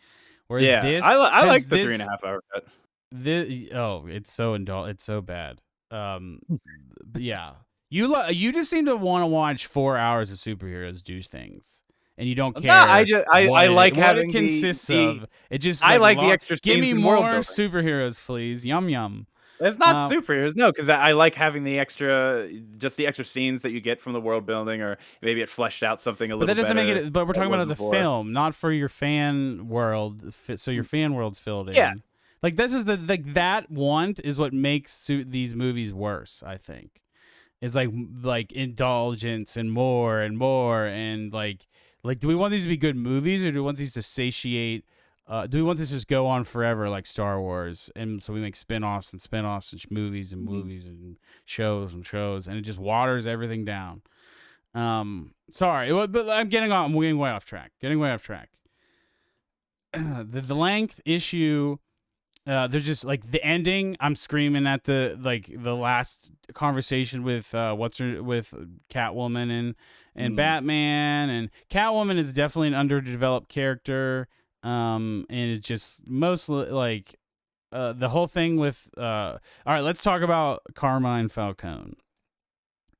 Whereas Yeah, this I has like the this 3.5 hour cut. it's so it's so bad. But yeah, you just seem to want to watch 4 hours of superheroes do things, and you don't No, care I like what it having consists the of. It just I like like the extra give scenes me in world more building. superheroes, please. Yum yum. It's not Um, superheroes, no, because I like having the extra scenes that you get from the world building, or maybe it fleshed out something a but that little doesn't make better it. But we're than it talking about was as a before. film, not for your fan world. So your fan world's filled Yeah, in. Like this is the like that want is what makes these movies worse. I think. Is like indulgence and more and more and like do we want these to be good movies or do we want these to satiate do we want this to just go on forever like Star Wars and so we make spin-offs and spin-offs and movies and mhm. movies and shows and it just waters everything down. Sorry, but I'm getting way off track. The length issue, there's just like the ending. I'm screaming at the last conversation with with Catwoman and Mm. Batman, and Catwoman is definitely an underdeveloped character. And it's just mostly like the whole thing with all right. Let's talk about Carmine Falcone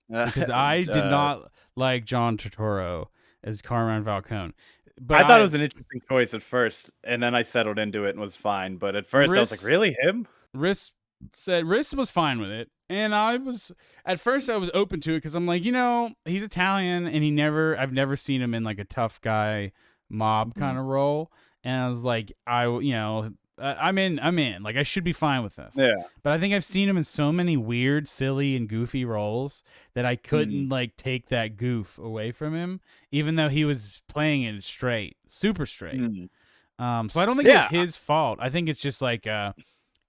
because I did Uh, not like John Turturro as Carmine Falcone, but I thought it was an interesting choice at first, and then I settled into it and was fine. But at first, I was like, Riss "Really, him?" Riss said Riss was fine with it, and I was at first I was open to it because I'm like, he's Italian, and I've never seen him in like a tough guy mob kind Mhm. of role, and I was like, I'm in, like I should be fine with this, Yeah. but I think I've seen him in so many weird, silly, and goofy roles that I Mm. couldn't like take that goof away from him, even though he was playing it straight, super straight. Mm. So I don't think it was Yeah. his fault. I think it's just like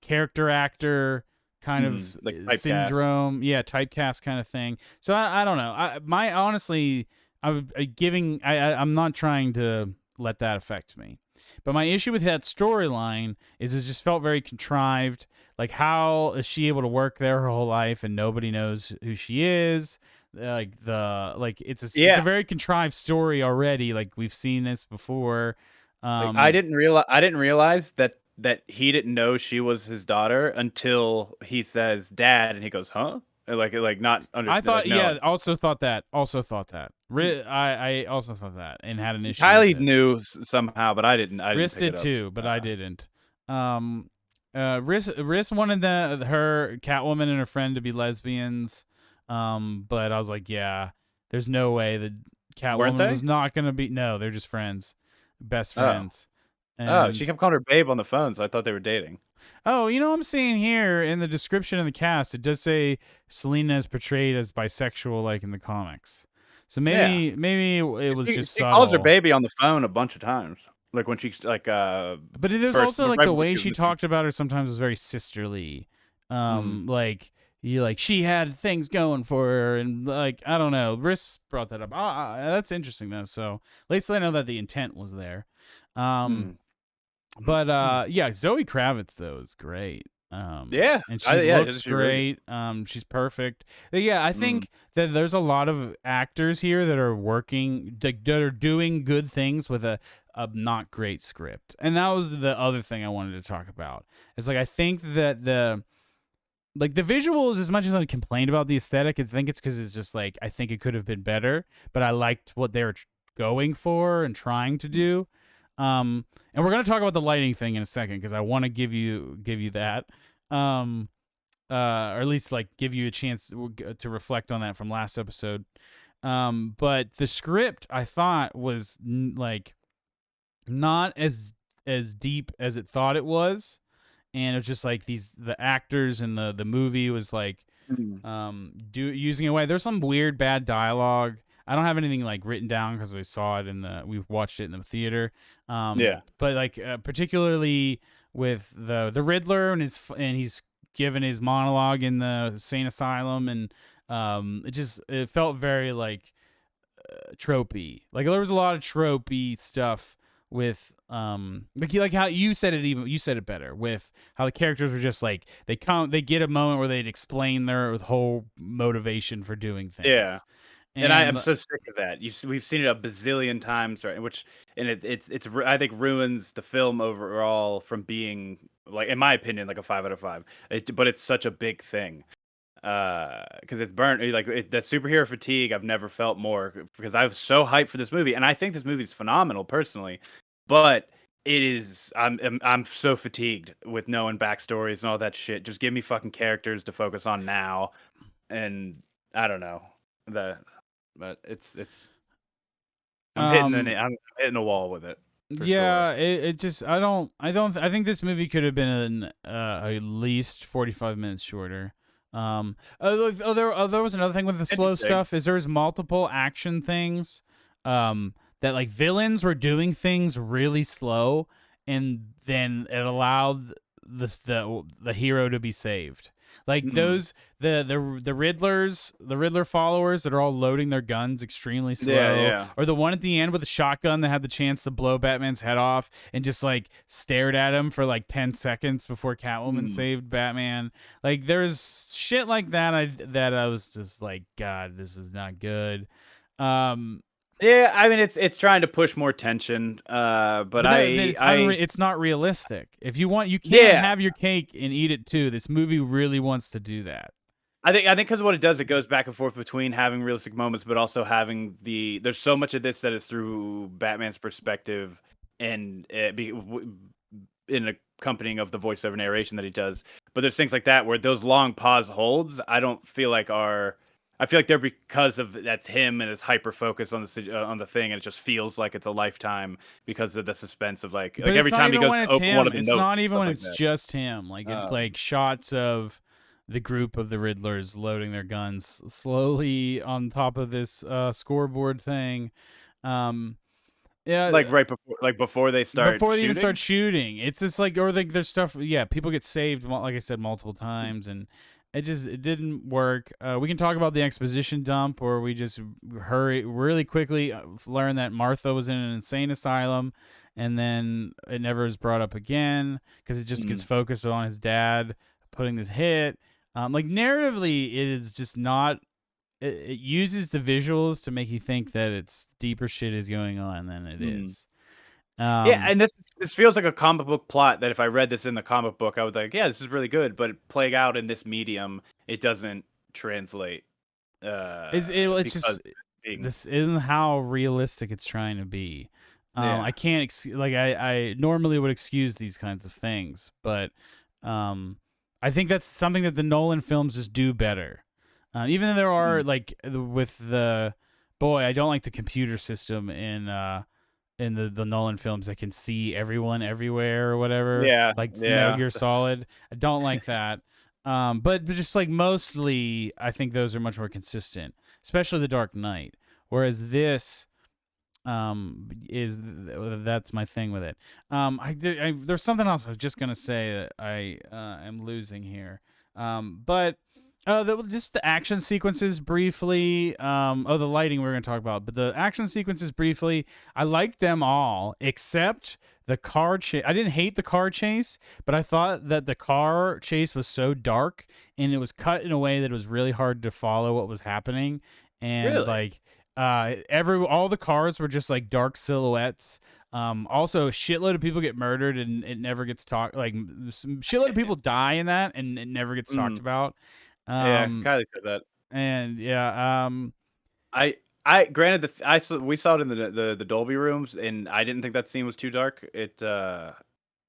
character actor kind of Like typecast. syndrome, yeah, typecast kind of thing. So I don't know. My honestly, I'm not trying to let that affect me. But my issue with that storyline is it just felt very contrived. Like, how is she able to work there her whole life and nobody knows who she is? It's a Yeah. very contrived story already. Like we've seen this before. Like Um, I didn't realize that he didn't know she was his daughter until he says dad and he goes, "Huh?" And like not I understand like thought, no. yeah, also thought that. I also thought that and had an issue with Kylie it. knew somehow, but I didn't Riss pick it did up. too, but I didn't. Riss wanted her Catwoman and her friend to be lesbians, but I was like, yeah, there's no way that Weren't Catwoman they? was not gonna be. No, they're just friends, best Oh. friends, Oh, she and kept calling her babe on the phone, so I thought they were dating. oh, I'm seeing here in the description of the cast, it does say Selena is portrayed as bisexual, like in the comics. So Yeah. maybe it was just She calls her subtle. baby on the phone a bunch of times, like when she's like But there's first also like right the before way she she was talked about her sometimes was very sisterly. mm, Like you like she had things going for her, and like I don't know. Riss brought that up. That's interesting though. So at least I know that the intent was there. Um, mm. but yeah, Zoe Kravitz though is great. Yeah, And she yeah, looks she's really good. great. She's perfect. Yeah, I Mm, think that there's a lot of actors here that are working, that are doing good things with a not great script. And that was the other thing I wanted to talk about. It's like I think that the visuals, as much as I complained about the aesthetic, I think it's because it's just like I think it could have been better, but I liked what they were going for and trying to do. And we're gonna talk about the lighting thing in a second because I want to give you that, or at least like give you a chance to reflect on that from last episode. But the script I thought was like not as deep as it thought it was, and it was just like the actors in the movie was like mm. using it away. There's some weird bad dialogue. I don't have anything like written down because I saw it we watched it in the theater. Yeah. But like particularly with the Riddler and he's given his monologue in the insane asylum, and it felt very like tropey. Like there was a lot of tropey stuff with like how you said it, even you said it better with how the characters were just like they get a moment where they'd explain their whole motivation for doing Yeah. things. And I am And so sick of that. We've seen it a bazillion times, right? Which and I think ruins the film overall from being like, in my opinion, like a 5 out of 5. But it's such a big thing because it's burnt like the superhero fatigue. I've never felt more because I was so hyped for this movie, and I think this movie's phenomenal personally. But it is I'm so fatigued with knowing backstories and all that shit. Just give me fucking characters to focus on now, and I don't know the but it's um I'm hitting a wall with it for sure. yeah, it just I think this movie could have been at least 45 minutes shorter. There was another thing with the slow Interesting. stuff is there's multiple action things that like villains were doing things really slow, and then it allowed the hero to be saved. Like Mm. the Riddler followers that are all loading their guns extremely Yeah, slow, yeah. or the one at the end with the shotgun that had the chance to blow Batman's head off and just like stared at him for like 10 seconds before Catwoman Mm. saved Batman. Like there's shit like that I was just like, God, this is not good. Um Yeah, I mean it's trying to push more tension, but but I it's not realistic. If you want, you can't yeah, have your cake and eat it too. This movie really wants to do that. I think because what it does, it goes back and forth between having realistic moments, but also having there's so much of this that is through Batman's perspective, and in accompanying of the voiceover narration that he does. But there's things like that where those long pause holds, I don't feel like are. I feel like they're because of that's him and his hyper focus on the thing, and it just feels like it's a lifetime because of the suspense of But it's every not time he even goes when to it's open one him. of the It's notes not and even stuff when like it's that. just him. Like it's like shots of the group of the Riddlers loading their guns slowly on top of this scoreboard thing. Um, yeah, Before they start before they even shooting. start shooting, it's just like, or like there's stuff. Yeah, people get saved, like I said, multiple times, and it didn't work. We can talk about the exposition dump, or we just hurry really quickly learn that Martha was in an insane asylum, and then it never is brought up again because it just gets Mm, focused on his dad putting this hit. Like narratively, it is just not. It uses the visuals to make you think that it's deeper shit is going on than it mm. is. Yeah, Um, and this feels like a comic book plot that if I read this in the comic book, I was like, yeah, this is really good. But playing out in this medium, it doesn't translate it's because just being this isn't how realistic it's trying to be. yeah. I can't like I normally would excuse these kinds of things, but I think that's something that the Nolan films just do better. Even though there are Mm. like with the boy, I don't like the computer system in the Nolan films that can see everyone everywhere or whatever, Yeah, like Metal yeah. Gear Solid. I don't like that. But just like mostly, I think those are much more consistent, especially The Dark Knight, whereas this is that's my thing with it. There's something else I was just gonna say that I am losing here. But just the action sequences briefly. The lighting we're gonna talk about, but the action sequences briefly. I liked them all except the car chase. I didn't hate the car chase, but I thought that the car chase was so dark and it was cut in a way that it was really hard to follow what was happening. And Really? like all the cars were just like dark silhouettes. Also a shitload of people get murdered and it never gets talked, like some shitload of people die in that and it never gets talked Mm. about. Yeah, um Kylie said that. and yeah. I granted we saw it in the Dolby rooms, and I didn't think that scene was too dark.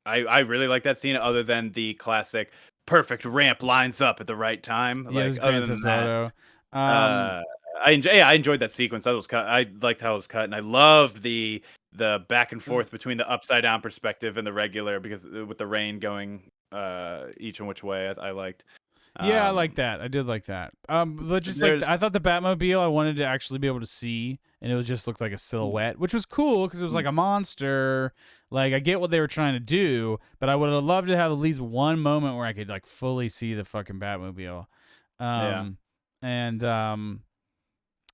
I really like that scene, other than the classic perfect ramp lines up at the right time. Yeah, this Like is other Grand than Theft that, Auto. uh, I enjoyed that sequence. That was cut. I liked how it was cut, and I loved the back and forth between the upside down perspective and the regular, because with the rain going each and which way, I liked. Yeah, I like Um, that. I did like that. But just like there's I thought the Batmobile, I wanted to actually be able to see, and it was just looked like a silhouette, which was cool because it was like a monster. Like I get what they were trying to do, but I would have loved to have at least one moment where I could like fully see the fucking Batmobile. yeah. Um, and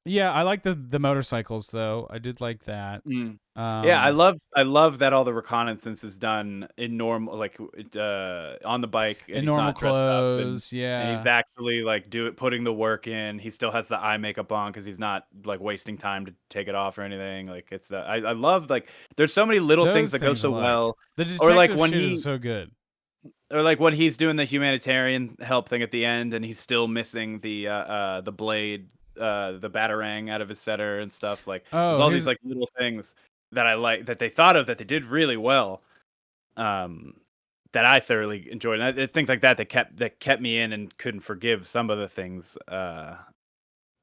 yeah, I like the motorcycles though. I did like that. Mm. Yeah, Um, I love that all the reconnaissance is done in normal, like on the bike, and in he's normal not dressed up, clothes, and he's yeah. actually like putting the work in. He still has the eye makeup on because he's not like wasting time to take it off or anything. Like it's I love, like, there's so many little things Those that go things I so like. well, The or like detective when shit is he so good. or like when he's doing the humanitarian help thing at the end, and he's still missing the blade, the batarang out of his setter and stuff. Like there's Oh, all these his like little things that I like, that they thought of, that they did really well. Um, that I thoroughly enjoyed. And it's things like that that kept me in and couldn't forgive some of the things.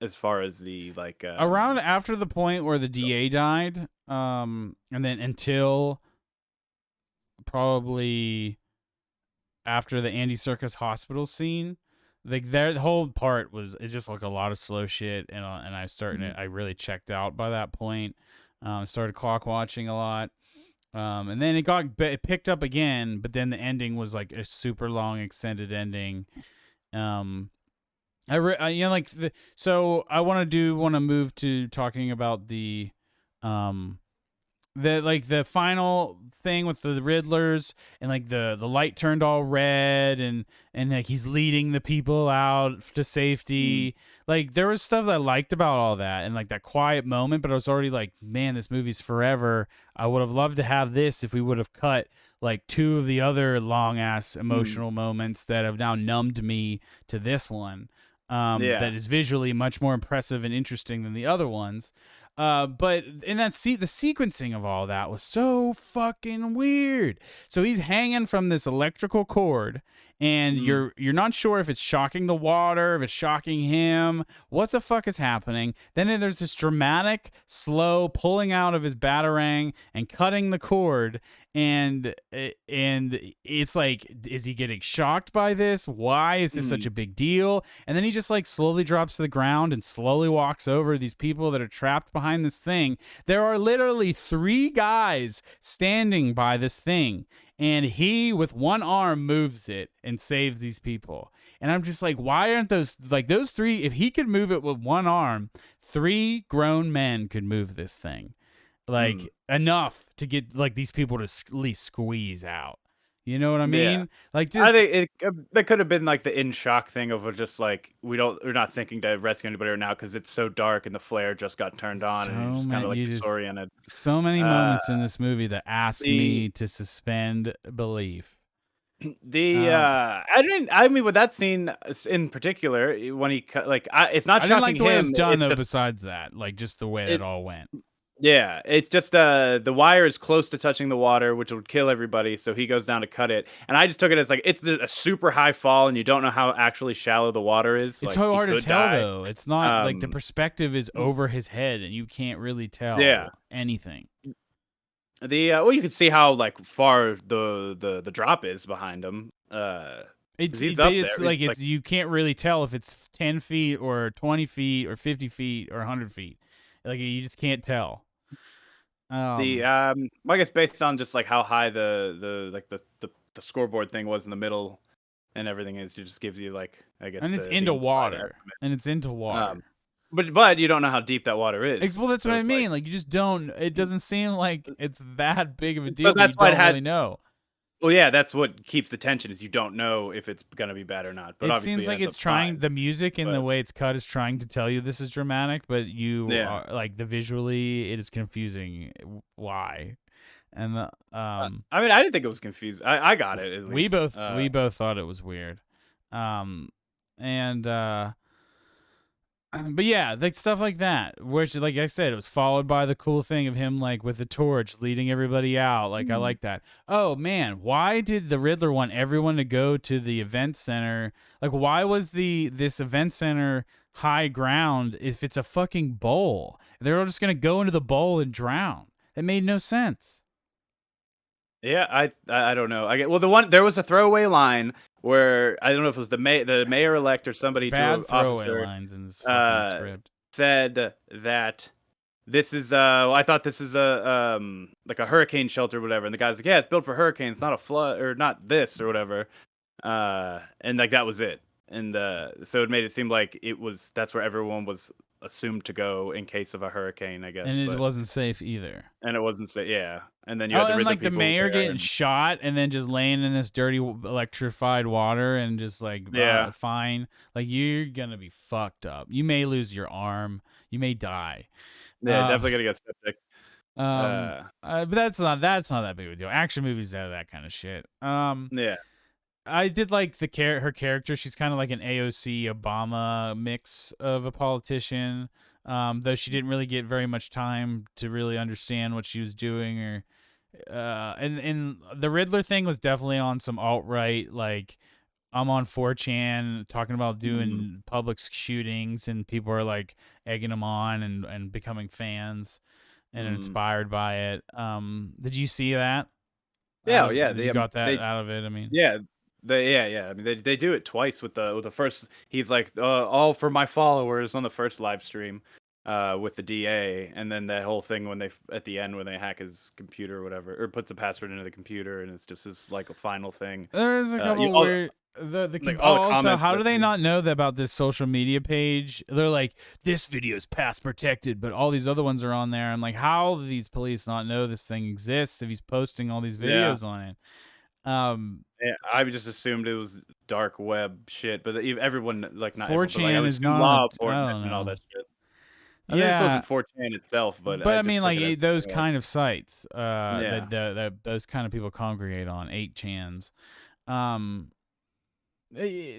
As far as the like around after the point where the DA died, and then until probably after the Andy Circus hospital scene, like that whole part was it's just like a lot of slow shit, and I really checked out by that point. Started clock watching a lot. And then it picked up again, but then the ending was like a super long extended ending. Um, like so I want to move to talking about um the final thing with the Riddlers, and like the light turned all red, and like he's leading the people out to mm, safety. Like there was stuff that I liked about all that, and like that quiet moment, but I was already like, man, this movie's forever. I would have loved to have this if we would have cut like two of the other long ass mm, emotional moments that have now numbed me to this one. yeah. That is visually much more impressive and interesting than the other ones. But in the sequencing of all that was so fucking weird. So he's hanging from this electrical cord, and Mm, you're not sure if it's shocking the water, if it's shocking him. What the fuck is happening? Then there's this dramatic, slow pulling out of his batarang and cutting the cord, and it's like, is he getting shocked by this? Why is this such mm, a big deal? And then he just like slowly drops to the ground and slowly walks over these people that are trapped behind this thing. There are literally three guys standing by this thing, and he with one arm moves it and saves these people. And I'm just like, why aren't those three? If he could move it with one arm, three grown men could move this thing, mm. like enough to get like these people to at least squeeze out. You know what I Yeah. mean? Like I just think that could have been like the in shock thing of just like we're not thinking to rescue anybody right now because it's so dark and the flare just got turned on, and you're so just kind many of like you just disoriented. so many Uh, moments in this movie that ask the me to suspend belief. the Um, I mean with that scene in particular, when he cut, like, it's not I didn't shocking like the way it was him. done It's though. the Besides that, like just the way it it all went. Yeah, it's just the wire is close to touching the water, which would kill everybody. So he goes down to cut it, and I just took it as like it's a super high fall, and you don't know how actually shallow the water is. It's Like so he hard to could tell die. though. It's not like the Um, perspective is over his head, and you can't really yeah. tell anything. Well, you can see how like far the drop is behind him. Because he's But up there. it's He's like like, you can't really tell if it's 10 feet or 20 feet or 50 feet or 100 feet. Like you just can't tell. I guess based on just like how high the scoreboard thing was in the middle and everything is, it just gives you like I guess And it's the into inside water. estimate. And it's into water. Um, but you don't know how deep that water is, Well, that's so what I it's like mean. Like you just don't. It doesn't seem like it's that big of a so deal, but you that's why it don't had. really know. Well, yeah, that's what keeps the tension is you don't know if it's gonna be bad or not. But It obviously, seems it like ends it's up trying fine. the music and But the way it's cut is trying to tell you this is dramatic, but you yeah, are like the visually it is confusing. Why? And I mean, I didn't think it was confused. I got it at we least. both thought it was weird. Um, and but yeah, like stuff like that, which, like I said, it was followed by the cool thing of him like with the torch leading everybody out. Like I like that. Oh man, why did the Riddler want everyone to go to the event center? Like, why was this event center high ground if it's a fucking bowl? They're all just gonna go into the bowl and drown. It made no sense. Yeah, I don't know. I get well. There was a throwaway line where I don't know if it was the mayor elect or somebody to Bad an throwaway officer lines in this fucking uh script. said that this is I thought this is a like a hurricane shelter or whatever, and the guy's like, yeah, it's built for hurricanes, not a flood or not this or whatever. And like that was it. And so it made it seem like that's where everyone was assumed to go in case of a hurricane, I guess. And it But wasn't safe either. and it wasn't yeah. And then you Oh, had the and Riddler like the people mayor there, getting and shot and then just laying in this dirty electrified water and just like yeah, fine. Like you're gonna be fucked up. You may lose your arm. You may die. yeah, Uh, definitely gonna get septic. Uh, but that's not that big of a deal. Action movies have that kind of shit. yeah. I did like her character. She's kind of like an AOC Obama mix of a politician. Though she didn't really get very much time to really understand what she was doing, or and the Riddler thing was definitely on some alt right. Like I'm on 4chan talking about Mm, doing public shootings, and people are like egging them on and becoming fans and mm. inspired by it. Did you see that? Yeah, yeah. You got that out of it? I mean. Yeah, yeah. I mean, they do it twice with the first. He's like, all for my followers on the first live stream, with the DA, and then that whole thing when at the end when they hack his computer or whatever, or puts a password into the computer, and it's just his like a final thing. There's a You couple all weird. all the Also, comments how that do they not know that about this social media page? They're like, this video is pass protected, but all these other ones are on there. I'm like, how do these police not know this thing exists if he's posting all these yeah. videos on it? Um, Yeah, I just assumed it was dark web shit, but everyone, like not everyone, but like I 4chan would is assume not. law I enforcement don't and all know. that shit. I think this Yeah, wasn't 4chan itself, but but I I just mean, took like it as those like, kind of sites, yeah. that those kind of people congregate on 8chans. Um,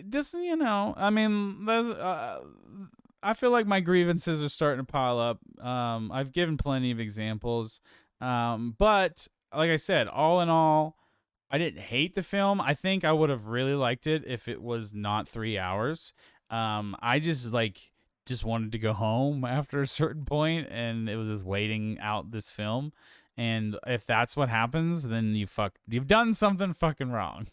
just I mean, those. I feel like my grievances are starting to pile up. I've given plenty of examples, but like I said, all in all, I didn't hate the film. I think I would have really liked it if it was not 3 hours. I just wanted to go home after a certain point, and it was just waiting out this film. And if that's what happens, then you've done something fucking wrong.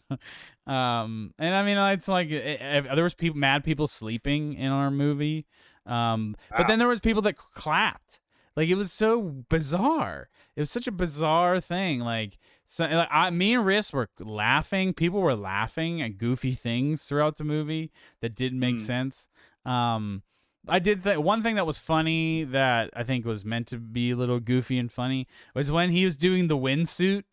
And I mean, it's like there was mad people sleeping in our movie, but then there was people that clapped. Like it was so bizarre. It was such a bizarre thing. Me and Riss were laughing. People were laughing at goofy things throughout the movie that didn't make Mm, sense. I did one thing that was funny that I think was meant to be a little goofy and funny was when he was doing the windsuit,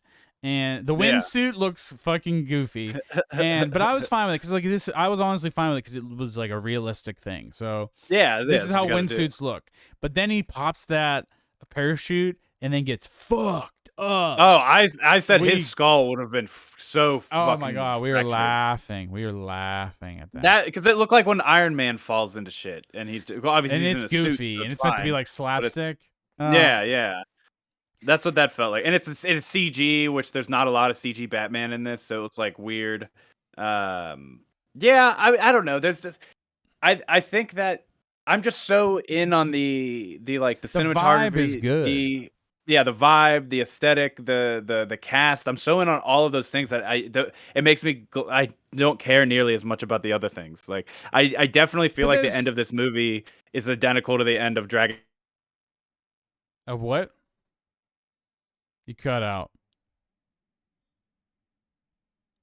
and the yeah. windsuit looks fucking goofy. But I was fine with it because like this, I was honestly fine with it because it was like a realistic thing. So Yeah, this is that's what how you gotta do. windsuits look. But then he pops that parachute and then gets fucked up. Oh, I said his We skull would have been so Oh my fucking god, we were fractured. laughing. We were laughing at that. That because it looked like when Iron Man falls into shit, and well, obviously And he's it's in a suit, goofy so and it's it's meant to be fine. like But it's slapstick. yeah, yeah. That's what that felt like, and it's CG, which there's not a lot of CG Batman in this, so it's like weird. Um, yeah, I don't know. There's just I think that I'm just so in on the like the The vibe is cinematography, good. the vibe, the aesthetic, the cast. I'm so in on all of those things that it makes me I don't care nearly as much about the other things. Like I definitely feel But like the end there's of this movie is identical to the end of Dragon. Of what? You cut out.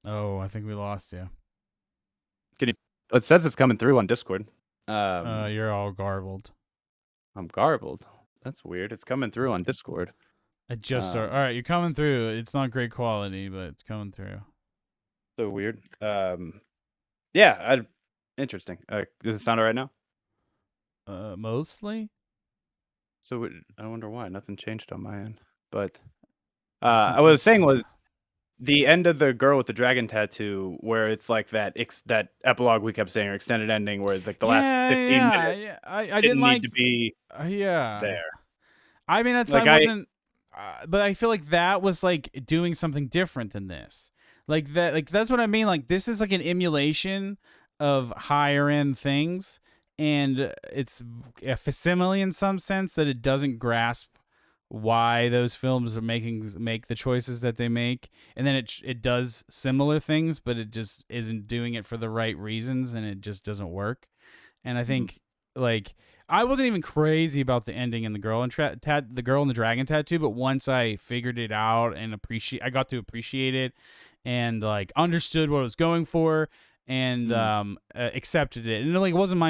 Oh, I think we lost you. Can you? It says it's coming through on Discord. You're all garbled. I'm garbled. That's weird. It's coming through on Discord. I just started. All right, you're coming through. It's not great quality, but it's coming through. So weird. Yeah. Interesting. Does it sound all right now? Mostly. So I wonder why nothing changed on my end. But I was saying was the end of the girl with the dragon tattoo, where it's like that that epilogue we kept saying, or extended ending, where it's like the last 15 minutes Yeah. I didn't didn't need like. to be Yeah. there. I mean, I wasn't. But I feel like that was like doing something different than this. Like that. Like that's what I mean. Like this is like an emulation of higher end things, and it's a facsimile in some sense that it doesn't grasp why those films are make the choices that they make, and then it does similar things, but it just isn't doing it for the right reasons, and it just doesn't work. And I think like I wasn't even crazy about the ending and the girl and the girl and the dragon tattoo, but once I figured it out and I got to appreciate it and like understood what I was going for and accepted it. And like it wasn't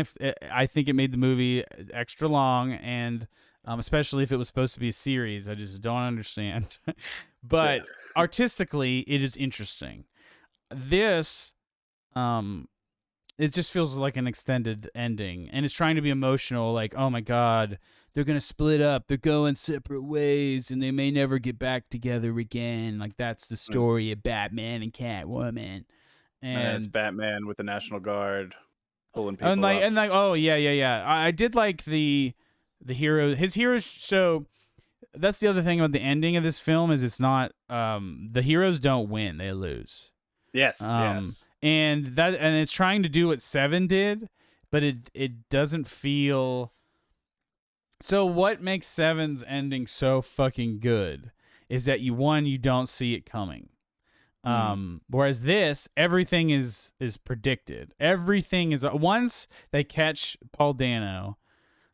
I think it made the movie extra long and especially if it was supposed to be a series. I just don't understand. But artistically, it is interesting. This, it just feels like an extended ending, and it's trying to be emotional. Like, oh my god, they're gonna split up. They're going separate ways, and they may never get back together again. Like that's the story of Batman and Catwoman. And it's Batman with the National Guard pulling people and like up. and like oh yeah. I did like the hero. His heroes. So that's the other thing about the ending of this film is it's not the heroes don't win, they lose. Yes. And it's trying to do what Seven did, but it doesn't feel. So what makes Seven's ending so fucking good is that you don't see it coming. Whereas this, everything is predicted. Everything is once they catch Paul Dano,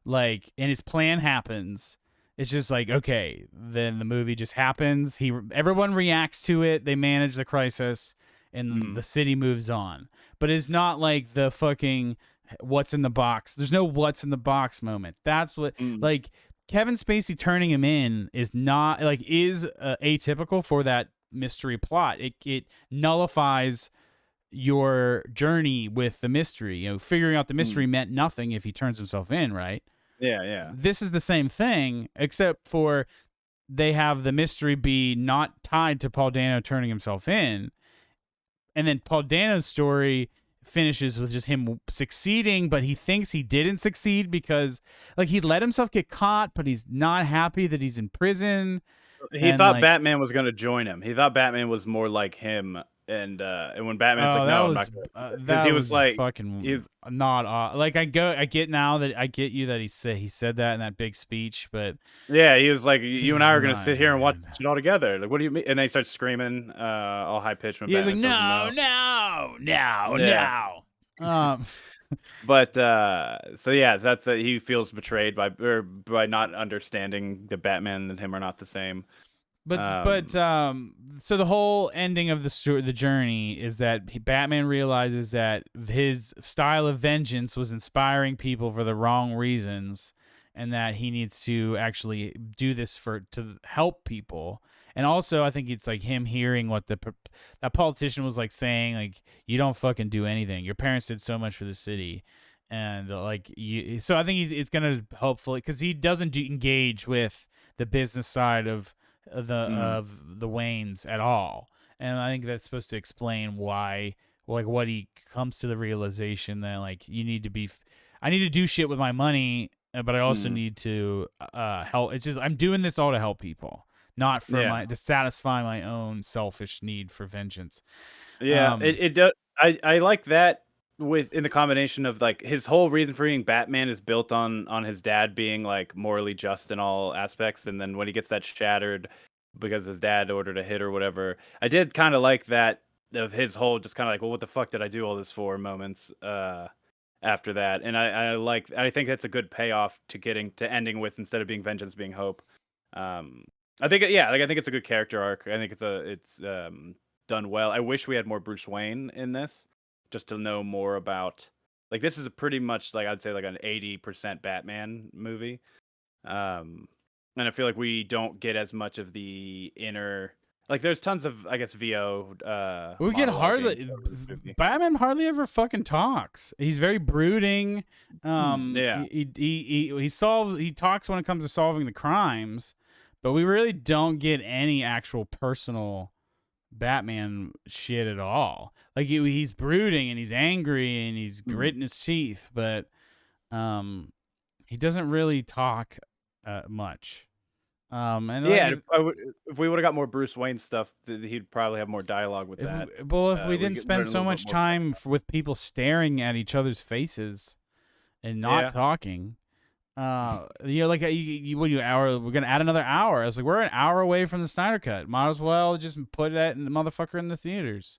like, and his plan happens. It's just like, okay, then the movie just happens. Everyone reacts to it. They manage the crisis, and the city moves on. But it's not like the fucking what's in the box. There's no what's in the box moment. That's what like Kevin Spacey turning him in is not like is atypical for that mystery plot. It nullifies your journey with the mystery. You know, figuring out the mystery meant nothing if he turns himself in, right? Yeah. This is the same thing, except for they have the mystery be not tied to Paul Dano turning himself in. And then Paul Dano's story finishes with just him succeeding, but he thinks he didn't succeed because like he let himself get caught, but he's not happy that he's in prison. He thought Batman was going to join him. He thought Batman was more like him. And when Batman's like, no, I'm not gonna, because he was like, he's not like I get now that I get you that he said that in that big speech, but yeah, he was like, you and I are gonna sit here and watch it all together. Like, what do you mean? And they start screaming, all high pitched when Batman like, no. But so yeah, that's he feels betrayed by not understanding that Batman and him are not the same. So the whole ending of the journey is that Batman realizes that his style of vengeance was inspiring people for the wrong reasons, and that he needs to actually do this to help people. And also, I think it's like him hearing what that politician was like saying, like, you don't fucking do anything. Your parents did so much for the city. And like so I think it's gonna hopefully, because he doesn't engage with the business side of the Waynes at all, and I think that's supposed to explain why, like, what he comes to the realization that like I need to do shit with my money, but I also need to help. It's just I'm doing this all to help people, not for to satisfy my own selfish need for vengeance. Yeah, it does. I like that in the combination of like his whole reason for being Batman is built on his dad being like morally just in all aspects, and then when he gets that shattered because his dad ordered a hit or whatever, I did kind of like that of his whole just kind of like, well, what the fuck did I do all this for moments after that. And I think that's a good payoff to getting to ending with, instead of being vengeance being hope. I think I think it's a good character arc. I think it's done well. I wish we had more Bruce Wayne in this, just to know more about. Like this is a pretty much like I'd say like an 80% Batman movie. And I feel like we don't get as much of the inner. Like there's tons of I guess VO We get monologuing hardly over this movie. Batman hardly ever fucking talks. He's very brooding. Yeah. He talks when it comes to solving the crimes, but we really don't get any actual personal Batman shit at all. Like he's brooding and he's angry and he's gritting his teeth, but he doesn't really talk much. And Yeah, if we would have got more Bruce Wayne stuff, he'd probably have more dialogue with that. If we didn't learn spend a so little much bit more time with people staring at each other's faces and not Yeah. talking, like we're gonna add another hour. I was like, we're an hour away from the Snyder Cut. Might as well just put that in the motherfucker in the theaters.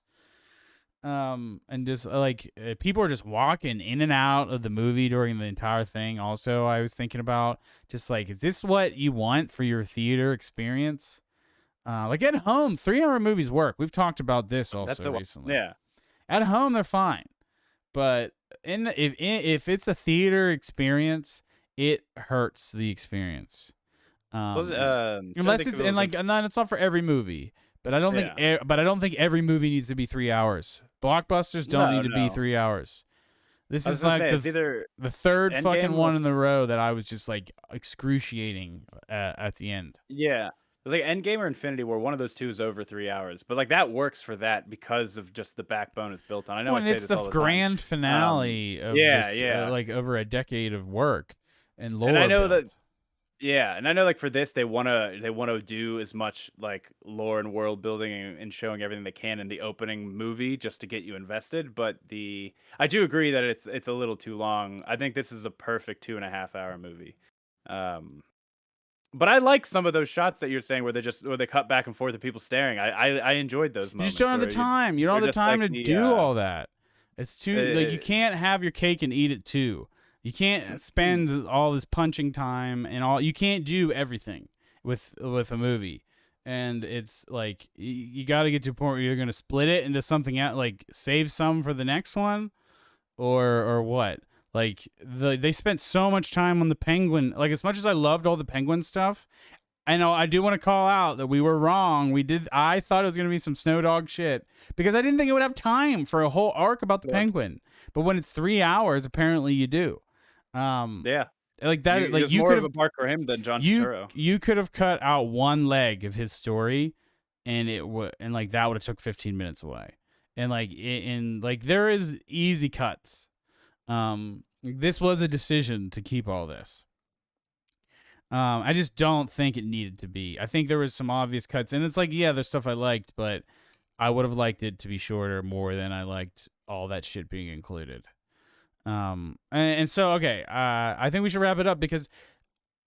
And just like people are just walking in and out of the movie during the entire thing. Also, I was thinking about just like, is this what you want for your theater experience? Like at home, 3-hour movies work. We've talked about this also recently. Yeah. At home, they're fine, but if it's a theater experience, it hurts the experience. Unless it's and then it's not for every movie. But I don't think. But I don't think every movie needs to be 3 hours. Blockbusters don't need to be 3 hours. This is like the third fucking one in the row that I was just like excruciating at the end. Yeah. It was like Endgame or Infinity War. One of those two is over 3 hours, but like that works for that because of just the backbone it's built on. I know I say it's this all the grand time. finale of this, like over a decade of work and lore. And I know built. and I know like for this they wanna do as much like lore and world building and showing everything they can in the opening movie just to get you invested. But I do agree that it's a little too long. I think this is a perfect 2.5-hour movie. But I like some of those shots that you're saying where they cut back and forth of people staring. I enjoyed those moments. You just don't have the time. You don't have the time to do all that. It's too like you can't have your cake and eat it too. You can't spend all this punching time and all. You can't do everything with a movie, and it's like you got to get to a point where you're gonna split it into something else, like save some for the next one, or what. Like they spent so much time on the Penguin. Like as much as I loved all the Penguin stuff, I know I do want to call out that we were wrong. I thought it was gonna be some snow dog shit because I didn't think it would have time for a whole arc about the Penguin. But when it's 3 hours, apparently you do. Like that. Like you more could of have a mark for him than John Turturro. You could have cut out one leg of his story, and like that would have took 15 minutes away. And like there is easy cuts. This was a decision to keep all this. I just don't think it needed to be. I think there was some obvious cuts, and it's like, yeah, there's stuff I liked, but I would have liked it to be shorter more than I liked all that shit being included. And so, okay, I think we should wrap it up because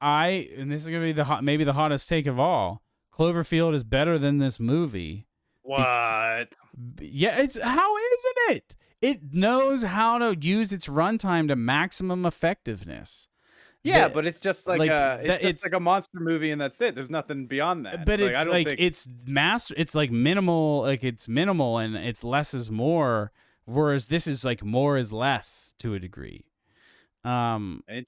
and this is gonna be maybe the hottest take of all. Cloverfield is better than this movie. What? Yeah, how isn't it? It knows how to use its runtime to maximum effectiveness. Yeah, but it's just like it's like a monster movie, and that's it. There's nothing beyond that. But it's it's like minimal. Like it's minimal, and it's less is more. Whereas this is like more is less to a degree. Interesting.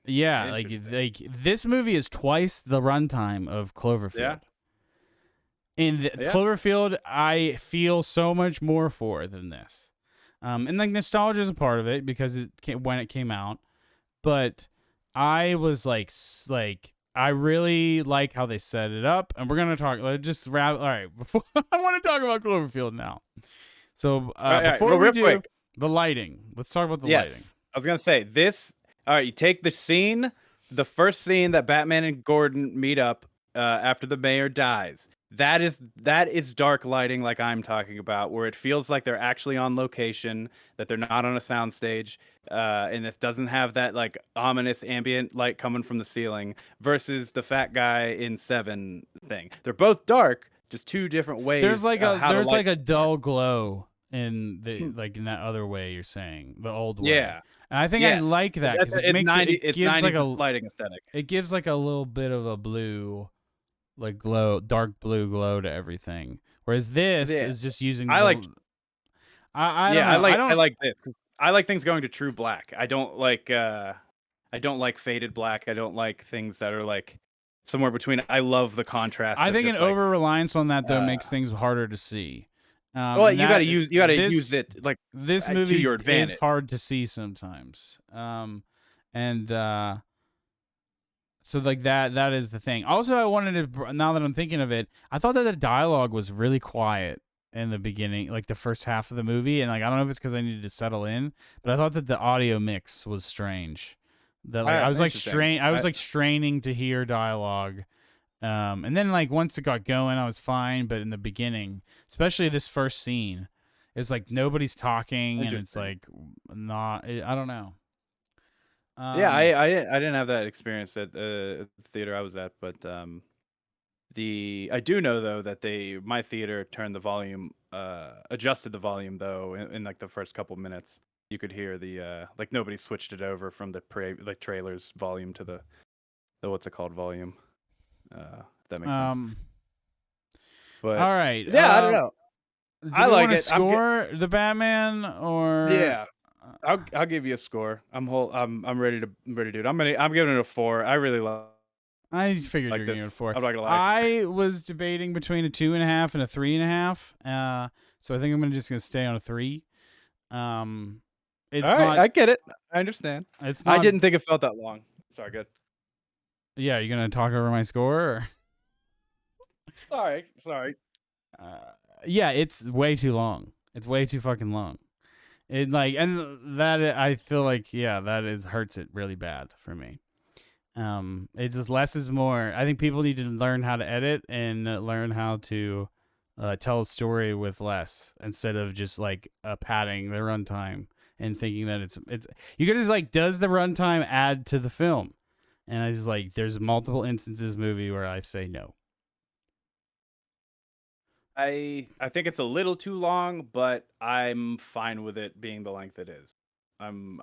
Yeah, like this movie is twice the runtime of Cloverfield. Yeah. And Cloverfield, I feel so much more for than this. And like nostalgia is a part of it because when it came out, but I was like I really like how they set it up, and we're gonna talk. Just wrap. All right, before I want to talk about Cloverfield now. So before we do quick. The lighting, let's talk about the lighting. I was gonna say this. All right, you take the first scene that Batman and Gordon meet up after the mayor dies. That is dark lighting, like I'm talking about, where it feels like they're actually on location, that they're not on a soundstage, and it doesn't have that like ominous ambient light coming from the ceiling. Versus the fat guy in Seven thing. They're both dark, just two different ways. There's like a dull glow in the in that other way you're saying, the old way. Yeah. And I think I like that because it gives like a lighting aesthetic. It gives like a little bit of a blue glow, dark blue glow to everything. Whereas this Yeah, is just using I like. the. I don't Yeah, know. I I don't. like this. I like things going to true black. I don't like faded black. I don't like things that are like somewhere between. I love the contrast I of think an just like. over reliance on that though Uh, makes things harder to see. well, And that you gotta use this it like this to movie your is advantage. hard to see sometimes. And So like that is the thing. Also, I wanted to, now that I'm thinking of it, I thought that the dialogue was really quiet in the beginning, like the first half of the movie, and like I don't know if it's because I needed to settle in, but I thought that the audio mix was strange. That like Interesting. I was like straining to hear dialogue. And then like once it got going, I was fine, but in the beginning, especially this first scene, it's like nobody's talking, and it's Interesting. like not. I don't know. Yeah, Um, I didn't have that experience at the theater I was at, but I do know though that my theater turned the volume, adjusted the volume though in like the first couple minutes. You could hear the like nobody switched it over from the like trailers volume to the what's it called volume. If that makes sense. um, But all right. yeah, I don't know. Do I we like want to it. score the Batman or? Yeah. I'll give you a score. I'm ready to do it. I'm giving it a 4. I really I figured you like were gonna go this. for. I'm not gonna lie. I was debating between a 2.5 and a 3.5. So I think I'm just gonna stay on a 3. Um, All it's right, not. I get it. I understand. It's I not. didn't think it felt that long. Sorry, good. Yeah, you're gonna talk over my score. Or? Sorry. Yeah, it's way too long. It's way too fucking long. It like, and that I feel like, yeah, that is hurts it really bad for me. It's just less is more. I think people need to learn how to edit and learn how to tell a story with less instead of just like padding the runtime and thinking that it's. You could just like, does the runtime add to the film? And I just like, there's multiple instances movie where I say no. I think it's a little too long, but I'm fine with it being the length it is. I'm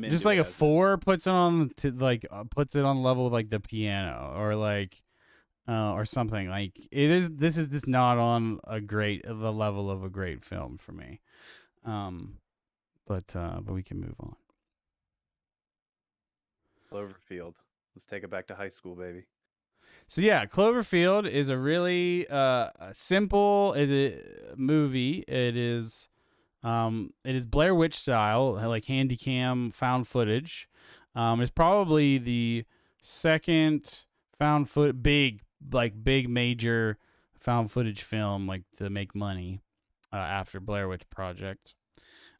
Just into like it a as is. 4 puts it on to like puts it on level with like the piano or something like it is. This is this not on the level of a great film for me. Um, but we can move on. Cloverfield. Let's take it back to high school, baby. So yeah, Cloverfield is a really simple movie. It is Blair Witch style, like handy cam found footage. It's probably the second big major found footage film like to make money after Blair Witch Project.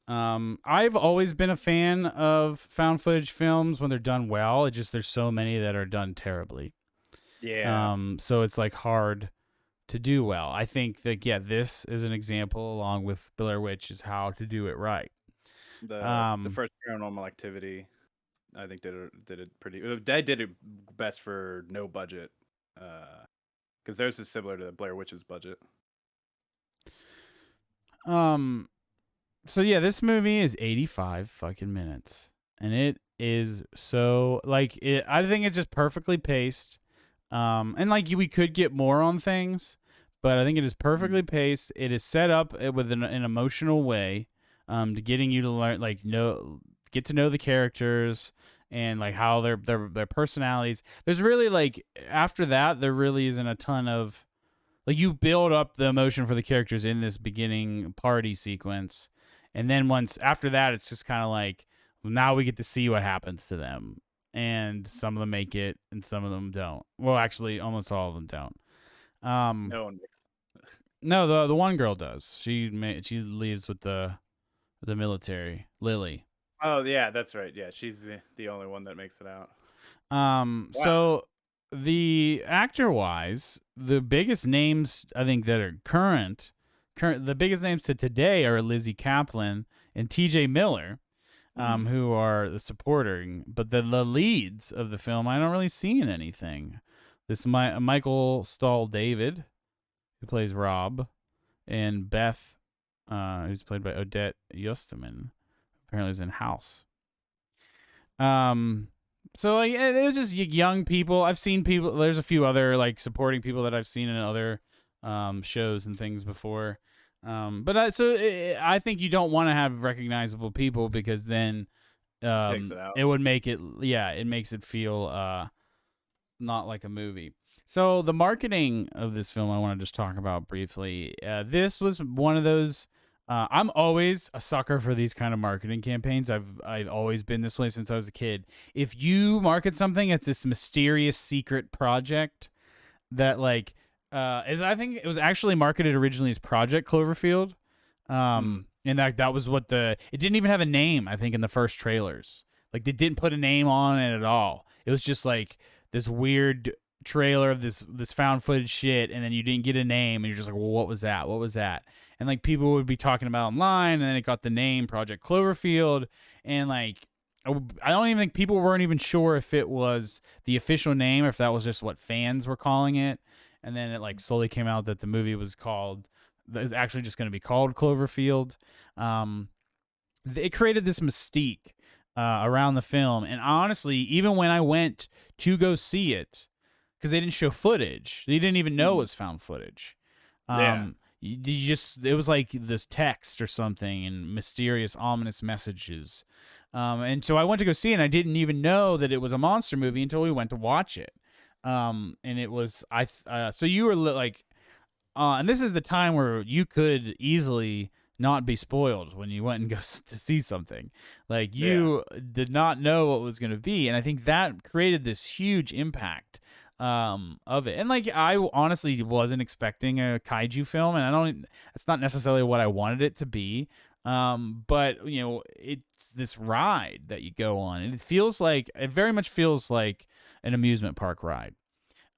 I've always been a fan of found footage films when they're done well. It's just there's so many that are done terribly. Yeah. So it's like hard to do well. I think that yeah, this is an example along with Blair Witch is how to do it right. The first Paranormal Activity, I think did it pretty. They did it best for no budget, because theirs is similar to Blair Witch's budget. Um so yeah, this movie is 85 fucking minutes. And it is so like I think it's just perfectly paced. And like we could get more on things, but I think it is perfectly paced. It is set up with an emotional way, to getting you to learn, like get to know the characters and like how their personalities. There's really like after that, there really isn't a ton of like you build up the emotion for the characters in this beginning party sequence, and then once after that, it's just kind of like now we get to see what happens to them, and some of them make it and some of them don't. Well, actually, almost all of them don't. No one makes. No, the one girl does. She leaves with the military, Lily. Oh yeah, that's right. Yeah, she's the only one that makes it out. Wow. So the actor wise, the biggest names I think that are the biggest names to today are Lizzie Kaplan and T.J. Miller, who are the supporting, but the leads of the film I don't really see in anything. This Michael Stahl David, who plays Rob, and Beth, who's played by Odette Yostaman, apparently is in House. Um, So like it was just young people. I've seen people. There's a few other like supporting people that I've seen in other shows and things before. But I think you don't want to have recognizable people because then Takes it out. it would make it it makes it feel not like a movie. So the marketing of this film I want to just talk about briefly. This was one of those. I'm always a sucker for these kind of marketing campaigns. I've always been this way since I was a kid. If you market something as this mysterious secret project that like is I think it was actually marketed originally as Project Cloverfield. And that was what it didn't even have a name, I think, in the first trailers. Like they didn't put a name on it at all. It was just like this weird trailer of this found footage shit, and then you didn't get a name, and you're just like, well, what was that? What was that? And like people would be talking about online, and then it got the name Project Cloverfield, and like I don't even think people weren't even sure if it was the official name, or if that was just what fans were calling it. And then it like slowly came out that the movie was called, it's actually just going to be called Cloverfield. It created this mystique around the film, and honestly, even when I went to go see it, because they didn't show footage, they didn't even know it was found footage. It was like this text or something and mysterious, ominous messages. And so I went to go see it, and I didn't even know that it was a monster movie until we went to watch it. And it was so you were like, and this is the time where you could easily not be spoiled when you went and go to see something. Like you did not know what was going to be, and I think that created this huge impact of it. And like I honestly wasn't expecting a kaiju film, and it's not necessarily what I wanted it to be. But you know, it's this ride that you go on, and it very much feels like an amusement park ride.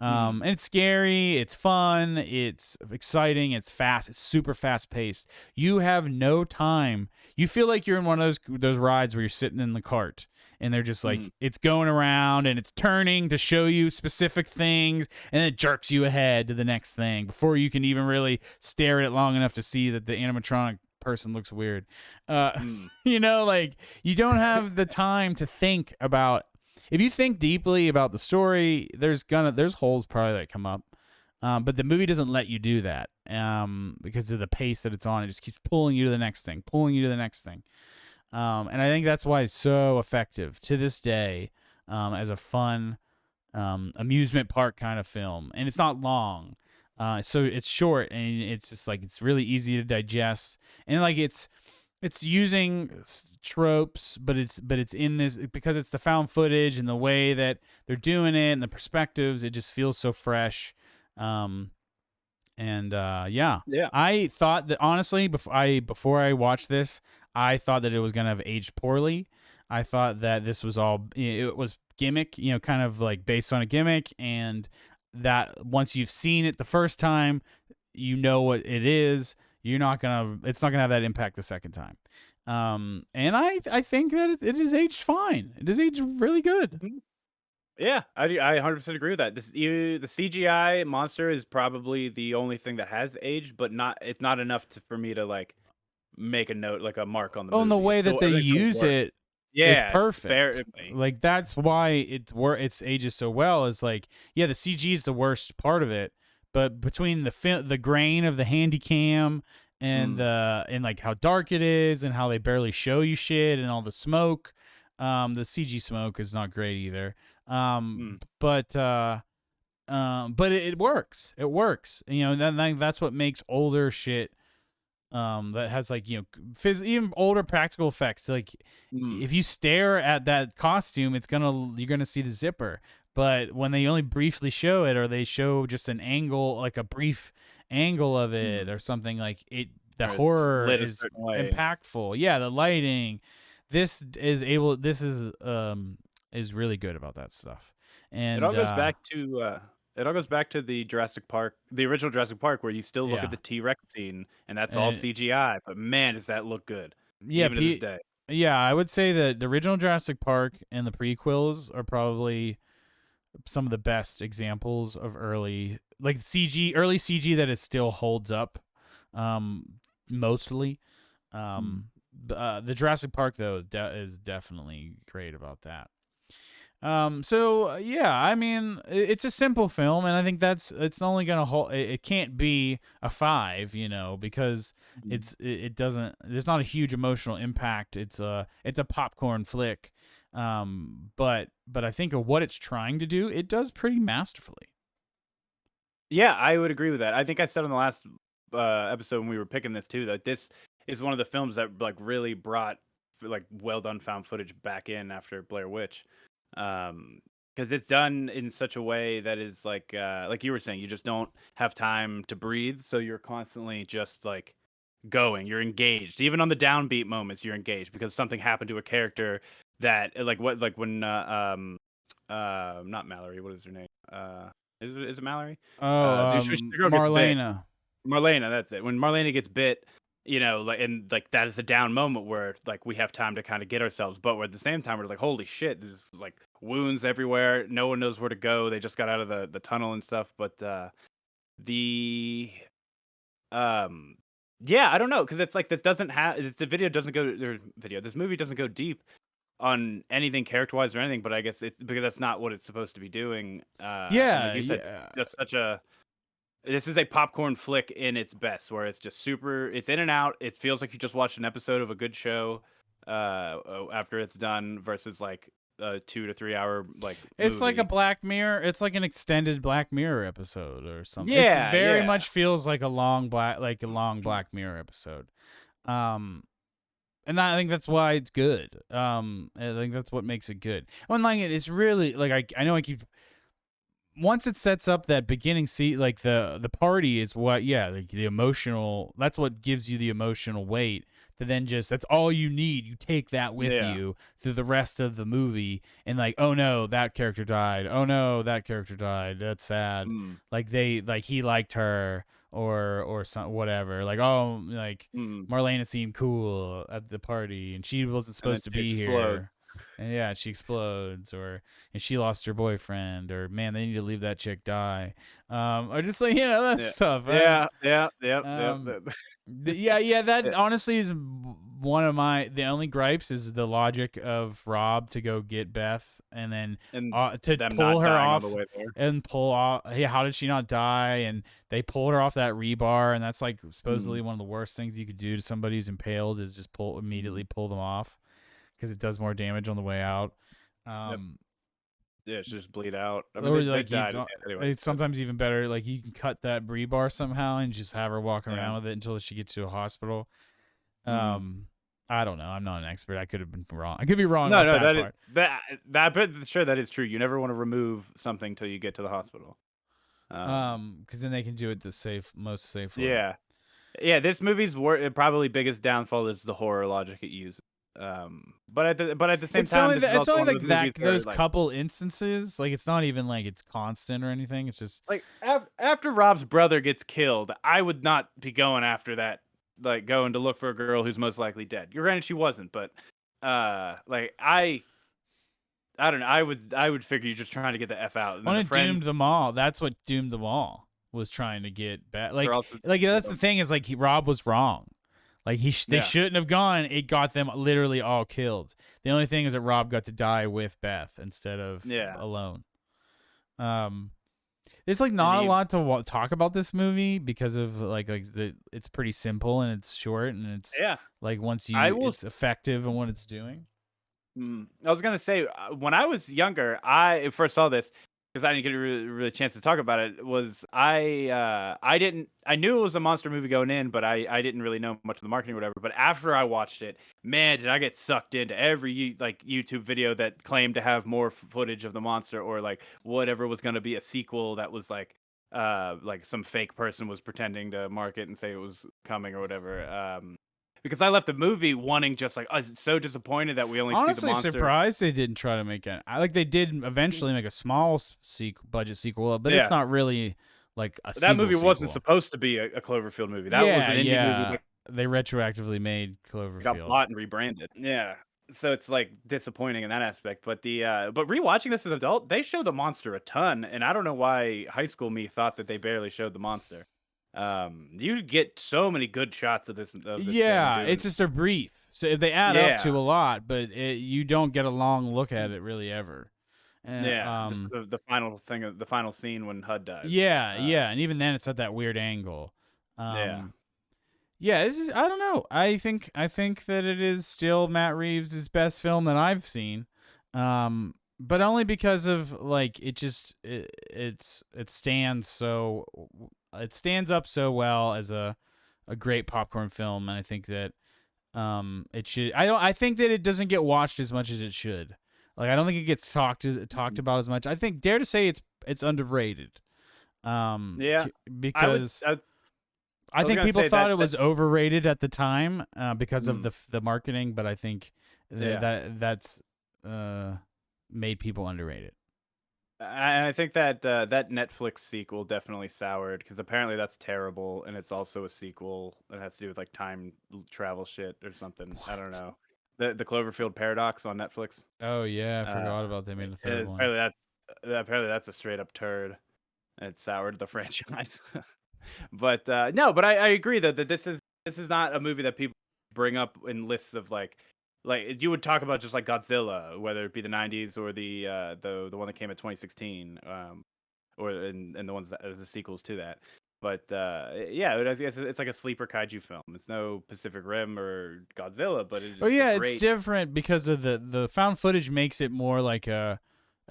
And it's scary, it's fun, it's exciting, it's fast, it's super fast paced. You have no time. You feel like you're in one of those rides where you're sitting in the cart and they're just like it's going around and it's turning to show you specific things, and it jerks you ahead to the next thing before you can even really stare at it long enough to see that the animatronic person looks weird. You know, like you don't have the time to think about. If you think deeply about the story, there's holes probably that come up, but the movie doesn't let you do that because of the pace that it's on. It just keeps pulling you to the next thing, and I think that's why it's so effective to this day as a fun amusement park kind of film. And it's not long, so it's short, and it's just like it's really easy to digest, and like it's using tropes, but it's in this because it's the found footage and the way that they're doing it and the perspectives. It just feels so fresh. I thought that honestly, before I watched this, I thought that it was gonna have aged poorly. I thought that this was it was gimmick, you know, kind of like based on a gimmick, and that once you've seen it the first time, you know what it is. It's not gonna have that impact the second time. And I think that it is aged fine. It is aged really good. Yeah, I 100% agree with that. The CGI monster is probably the only thing that has aged, but it's not enough for me to like make a note, like a mark on the Oh, and the movie. way that they use it is perfect. Like that's why it's ages so well. Is like, yeah, the CG is the worst part of it, but between the grain of the handy cam and like how dark it is and how they barely show you shit and all the smoke, the CG smoke is not great either. But it works. It works. You know, that's what makes older shit that has like, you know, even older practical effects. Like if you stare at that costume, you're gonna see the zipper. But when they only briefly show it, or they show just an angle, like a brief angle of it or something, like the horror is impactful. Yeah, the lighting. This is really good about that stuff. And it all goes back to the Jurassic Park, the original Jurassic Park, where you still look at the T-Rex scene, and that's all CGI. But man, does that look good! Yeah, even to this day. Yeah, I would say that the original Jurassic Park and the prequels are probably some of the best examples of early CG that it still holds up. Mostly. The Jurassic Park though is definitely great about that. Yeah, I mean, it's a simple film, and I think it's only gonna hold. It can't be a 5, because Mhm. it doesn't. There's not a huge emotional impact. It's a popcorn flick. But I think of what it's trying to do, it does pretty masterfully. Yeah, I would agree with that. I think I said on the last episode when we were picking this too that this is one of the films that like really brought like well done found footage back in after Blair Witch, because it's done in such a way that is like you were saying, you just don't have time to breathe, so you're constantly just like going, you're engaged. Even on the downbeat moments, you're engaged because something happened to a character that like when not Mallory, what is her name? Is it Mallory? Oh, The girl gets bit. Marlena. Marlena, that's it. When Marlena gets bit, like and like that is a down moment where like we have time to kind of get ourselves, but we're at the same time we're like, holy shit, there's like wounds everywhere. No one knows where to go. They just got out of the tunnel and stuff. But the um yeah, I don't know because it's like this doesn't have the video doesn't go or video. This movie doesn't go deep on anything character wise or anything, but I guess it's because that's not what it's supposed to be doing. And like Yeah, you said, yeah. just such a this is a popcorn flick in its best, where it's just super. It's in and out. It feels like you just watched an episode of a good show, after it's done, versus like a 2 to 3 hour like It's like a movie. Black Mirror. It's like an extended Black Mirror episode or something. It's Yeah, very yeah. much feels like a long Black Mirror episode. Um, and I think that's why it's good. I think that's what makes it good. When like it's really like I know I keep once it sets up that beginning seat, like the party is what, yeah, like the emotional, that's what gives you the emotional weight to then just, that's all you need. You take that with Yeah. you through the rest of the movie, and like, oh no, that character died. Oh no, that character died. That's sad. Mm, Like he liked her, or some whatever. Like, oh, like mm. Marlena seemed cool at the party, and she wasn't And then supposed to she be explodes. here. And yeah, she explodes, and she lost her boyfriend, or man, they need to leave that chick die, or just like that Yeah. stuff. Yeah. Yeah. Yep. Yep. Um, yeah, that Yeah. honestly is one of the only gripes is the logic of Rob to go get Beth and then And to them pull not her dying on the off way there. and pull off. Hey, how did she not die? And they pulled her off that rebar, and that's like supposedly Mm, one of the worst things you could do to somebody who's impaled is just mm. immediately pull them off because it does more damage on the way out. Yep. Um, Yeah, it's just bleed out. I mean, or they like died anyway. it's But sometimes even better. Like you can cut that rebar somehow and just have her walking yeah. around with it until she gets to a hospital. Mm. Um, I don't know. I'm not an expert. I could have been wrong. I could be wrong No, about no, that that is part. but sure that is true. You never want to remove something till you get to the hospital. Because then they can do it most safely. Yeah, yeah. This movie's probably biggest downfall is the horror logic it uses. But at the same time, this is It's also only one of like those that movies where those like couple instances. Like it's not even like it's constant or anything. It's just after Rob's brother gets killed, I would not be going after that. Like going to look for a girl who's most likely dead. You're granted she wasn't, but like I don't know. I would figure you're just trying to get the f out, and then when the it friends doomed them all. That's what doomed them all. Was trying to get back. are also That's the thing is like Rob was wrong. Like they yeah shouldn't have gone. It got them literally all killed. The only thing is that Rob got to die with Beth instead of yeah alone. Um, there's like and not a lot to talk about this movie because of it's pretty simple and it's short and it's yeah like I will. it's effective in what it's doing. I was gonna say when I was younger, I first saw this because I didn't get a really chance to talk about it. Was I didn't I knew it was a monster movie going in, but I didn't really know much of the marketing or whatever. But after I watched it, man, did I get sucked into every like YouTube video that claimed to have more footage of the monster or like whatever was gonna be a sequel that was like some fake person was pretending to market and say it was coming or whatever. Because I left the movie wanting just like I was so disappointed that we only see the Honestly, monster. surprised they didn't try to make it. I like they did eventually make a small budget sequel, but it's Yeah, not really like a that movie wasn't sequel. supposed to be a Cloverfield movie. That was Yeah, an indie movie yeah. that They retroactively made got Cloverfield. bought and rebranded. Yeah, so it's like disappointing in that aspect. But but rewatching this as an adult, they show the monster a ton, and I don't know why high school me thought that they barely showed the monster. You get so many good shots of this thing Yeah, doing. it's just a brief. So they add up Yeah, to a lot, but you don't get a long look at it really ever. Yeah, just the final thing, the final scene when HUD dies. yeah, and even then it's at that weird angle. Yeah. Yeah, this is I don't know. I think that it is still Matt Reeves' best film that I've seen. But only because of like it stands so it stands up so well as a great popcorn film, and I think that it should I think that it doesn't get watched as much as it should. Like I don't think it gets talked about as much. I think dare to say it's underrated. Yeah. I would Because I was, I I was think gonna people say thought that it was overrated at the time because of mm, the marketing, but I think yeah. that's uh, made people underrate it. I think that that Netflix sequel definitely soured because apparently that's terrible, and it's also a sequel that has to do with like travel shit or something. I don't What? know. The Cloverfield Paradox on Netflix. Oh yeah, I Uh, forgot about they made a third one. apparently that's a straight up turd. And it soured the franchise. But no, but I agree that this is not a movie that people bring up in lists of like you would talk about just like Godzilla, whether it be the '90s or the one that came in 2016, or and the ones that the sequels to that. But yeah, it's like a sleeper kaiju film. It's no Pacific Rim or Godzilla, but Oh it's a yeah, it's great. different because of the found footage makes it more like a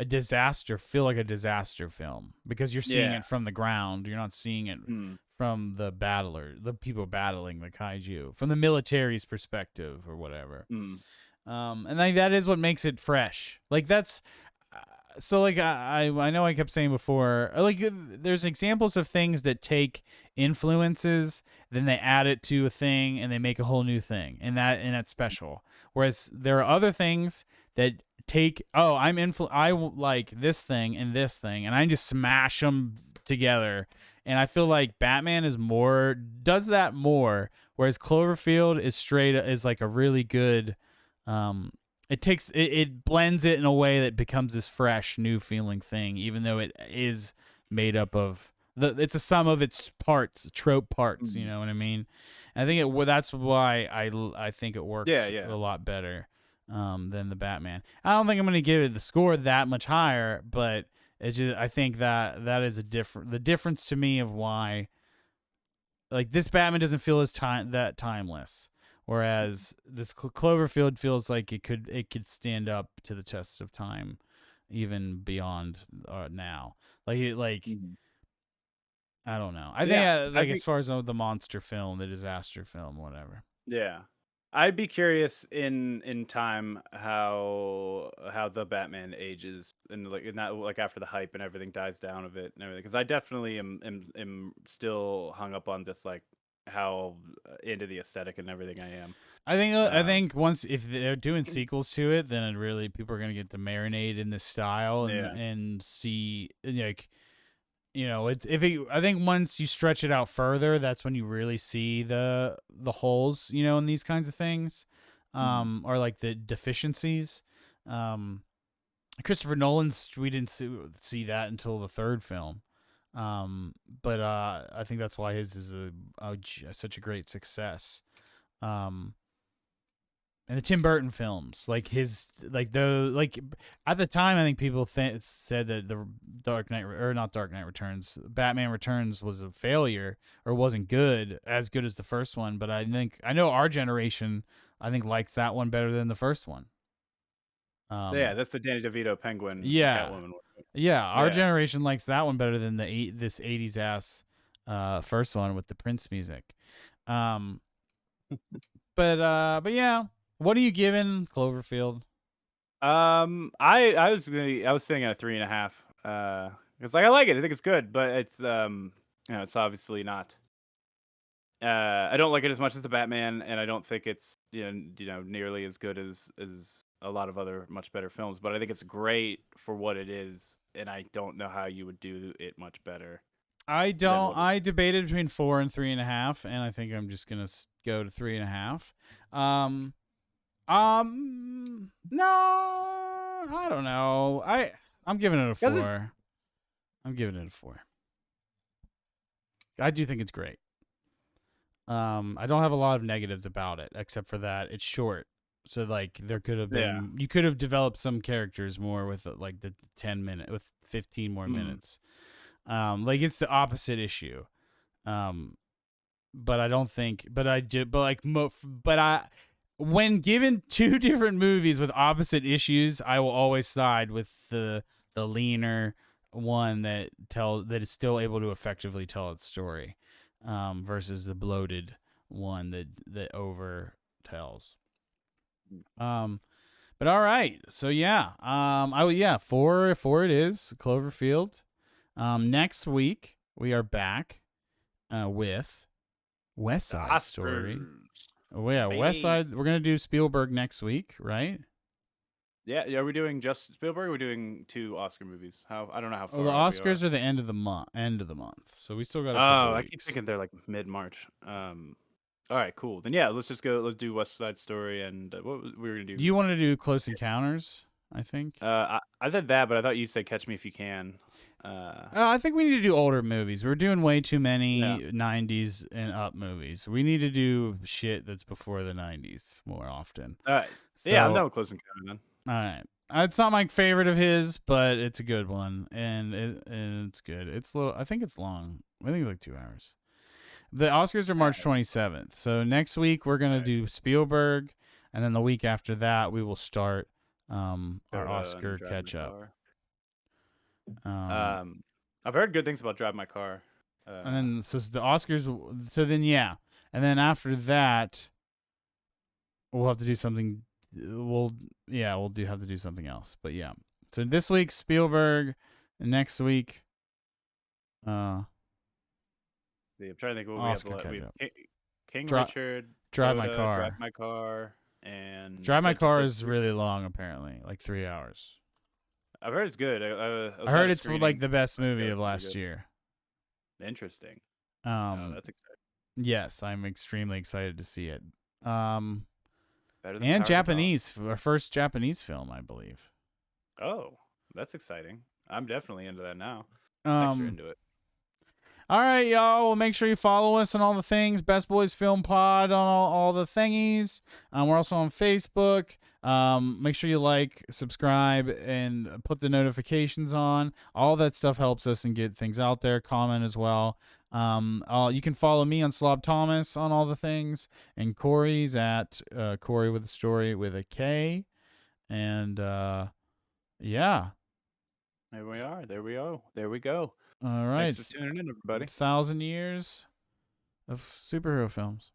disaster, feel like a disaster film because you're seeing Yeah. it from the ground. You're not seeing it Mm, from the people battling the kaiju, from the military's perspective or whatever. mm, And like that is what makes it fresh. Like that's so like I know I kept saying before like there's examples of things that take influences, then they add it to a thing and they make a whole new thing, and that's special. Whereas there are other things that take I like this thing and this thing, and I just smash them together. And I feel like Batman is more does that more, whereas Cloverfield is like a really good it blends it in a way that becomes this fresh new feeling thing, even though it is made up of it's a sum of its parts, trope parts, you mm. know what I mean? I think that's why I think it Yeah, works a yeah. lot better than the Batman. I don't think I'm going to give it the score that much higher, but it's just I think that is the difference to me of why like this Batman doesn't feel as timeless, whereas this Cloverfield feels like it could stand up to the test of time, even beyond now. Like Mhm. I don't know. I think Yeah, I like as think far as the monster film, the disaster film, whatever. yeah. I'd be curious in time how the Batman ages and like not like after the hype and everything dies down of it and everything because I definitely am still hung up on just like how into the aesthetic and everything I am. I Um, think once if they're doing sequels to it, then it really people are gonna get to marinate in this style yeah. and see like it's if it, I think once you stretch it out further, that's when you really see the holes, in these kinds of things, Mhm. or like the deficiencies. Christopher Nolan's we didn't see that until the third film, but I think that's why his is such a great success. Um, and the Tim Burton films, like his, like the like at the time, I think people said that the Dark Knight or not Dark Knight Returns, Batman Returns was a failure or wasn't as good as the first one. But I know our generation, I think likes that one better than the first one. Yeah, Um, that's the Danny DeVito Penguin yeah, Catwoman one. yeah, our Yeah. generation likes that one better than this '80s ass first one with the Prince music. Um, but yeah, what are you giving Cloverfield? I was sitting at a 3.5. It's like I like it. I think it's good, but it's it's obviously not. I don't like it as much as the Batman, and I don't think it's nearly as good as a lot of other much better films. But I think it's great for what it is, and I don't know how you would do it much better I than don't. what it. I debated between 4 and 3.5, and I think I'm just gonna go to 3.5. Um, no, I don't know. I'm giving it a Because it's 4. I'm giving it a 4. I do think it's great. I don't have a lot of negatives about it, except for that it's short. So like there could have Yeah. been, you could have developed some characters more with like the 10 minute with 15 more Mm. minutes. Like it's the opposite issue. Um, but I don't think. But I do. But like, but I, when given two different movies with opposite issues, I will always side with the leaner one that is still able to effectively tell its story, versus the bloated one that over tells. Um, but all right, so yeah, four it is Cloverfield. Next week we are back with West The Side Story. Oscars, Oh yeah, West baby. Side. We're gonna do Spielberg next week, right? Yeah, yeah. Are we doing just Spielberg? Or are we doing two Oscar movies? How I don't know how Well, the far out we are. Oscars are the end of the month. End of the month. So we still got a couple Oh, I keep weeks. thinking they're like mid-March. All right, cool. Then yeah, let's just go. Let's do West Side Story and we were gonna Do do. you want to do Close Encounters? I think. I said that, but I thought you said Catch Me If You Can. I think we need to do older movies. We're doing way too Yeah. many '90s and up movies. We need to do shit that's before the '90s more often. All right. Yeah, I'm So, done with Close Encounter then. all right. It's not my favorite of his, but it's a good one, and it's good. It's little. I think it's long. I think it's like 2 hours. The Oscars are March 27th. So next week we're gonna do Spielberg, and then the week after that we will start our Coda and Oscar Drive My catch up. Car. Um, I've heard good things about Drive My Car. and then so the Oscars. So then yeah, and then after that we'll have to do something. We'll have to do something else. But yeah, so this week Spielberg, and next week, I'm trying to think what Oscar we catch have. up. King Dri- Richard, Drive My Coda, Car. Drive My Car, and Drive is My that just Car those is three? really long, apparently, like 3 hours. I've heard it's good. I was I at heard a it's like screening. the best Yeah, movie it's of really last good. year. Interesting. Oh, that's exciting. Yes, I'm extremely excited to see it. Better than And Power of the Dog. Japanese, our first Japanese film, I believe. Oh, that's exciting. I'm definitely into that now. Thanks for into it. All right, y'all. Well, make sure you follow us on all the things. Best Boys Film Pod on all the thingies. We're also on Facebook. Make sure you like, subscribe, and put the notifications on. All that stuff helps us and get things out there. Comment as well. You can follow me on Slob Thomas on all the things, and Kory's at Kory with a story with a K. And yeah. There we are. There we go. There we go. All right. Thanks for tuning in, everybody. 1,000 years of superhero films.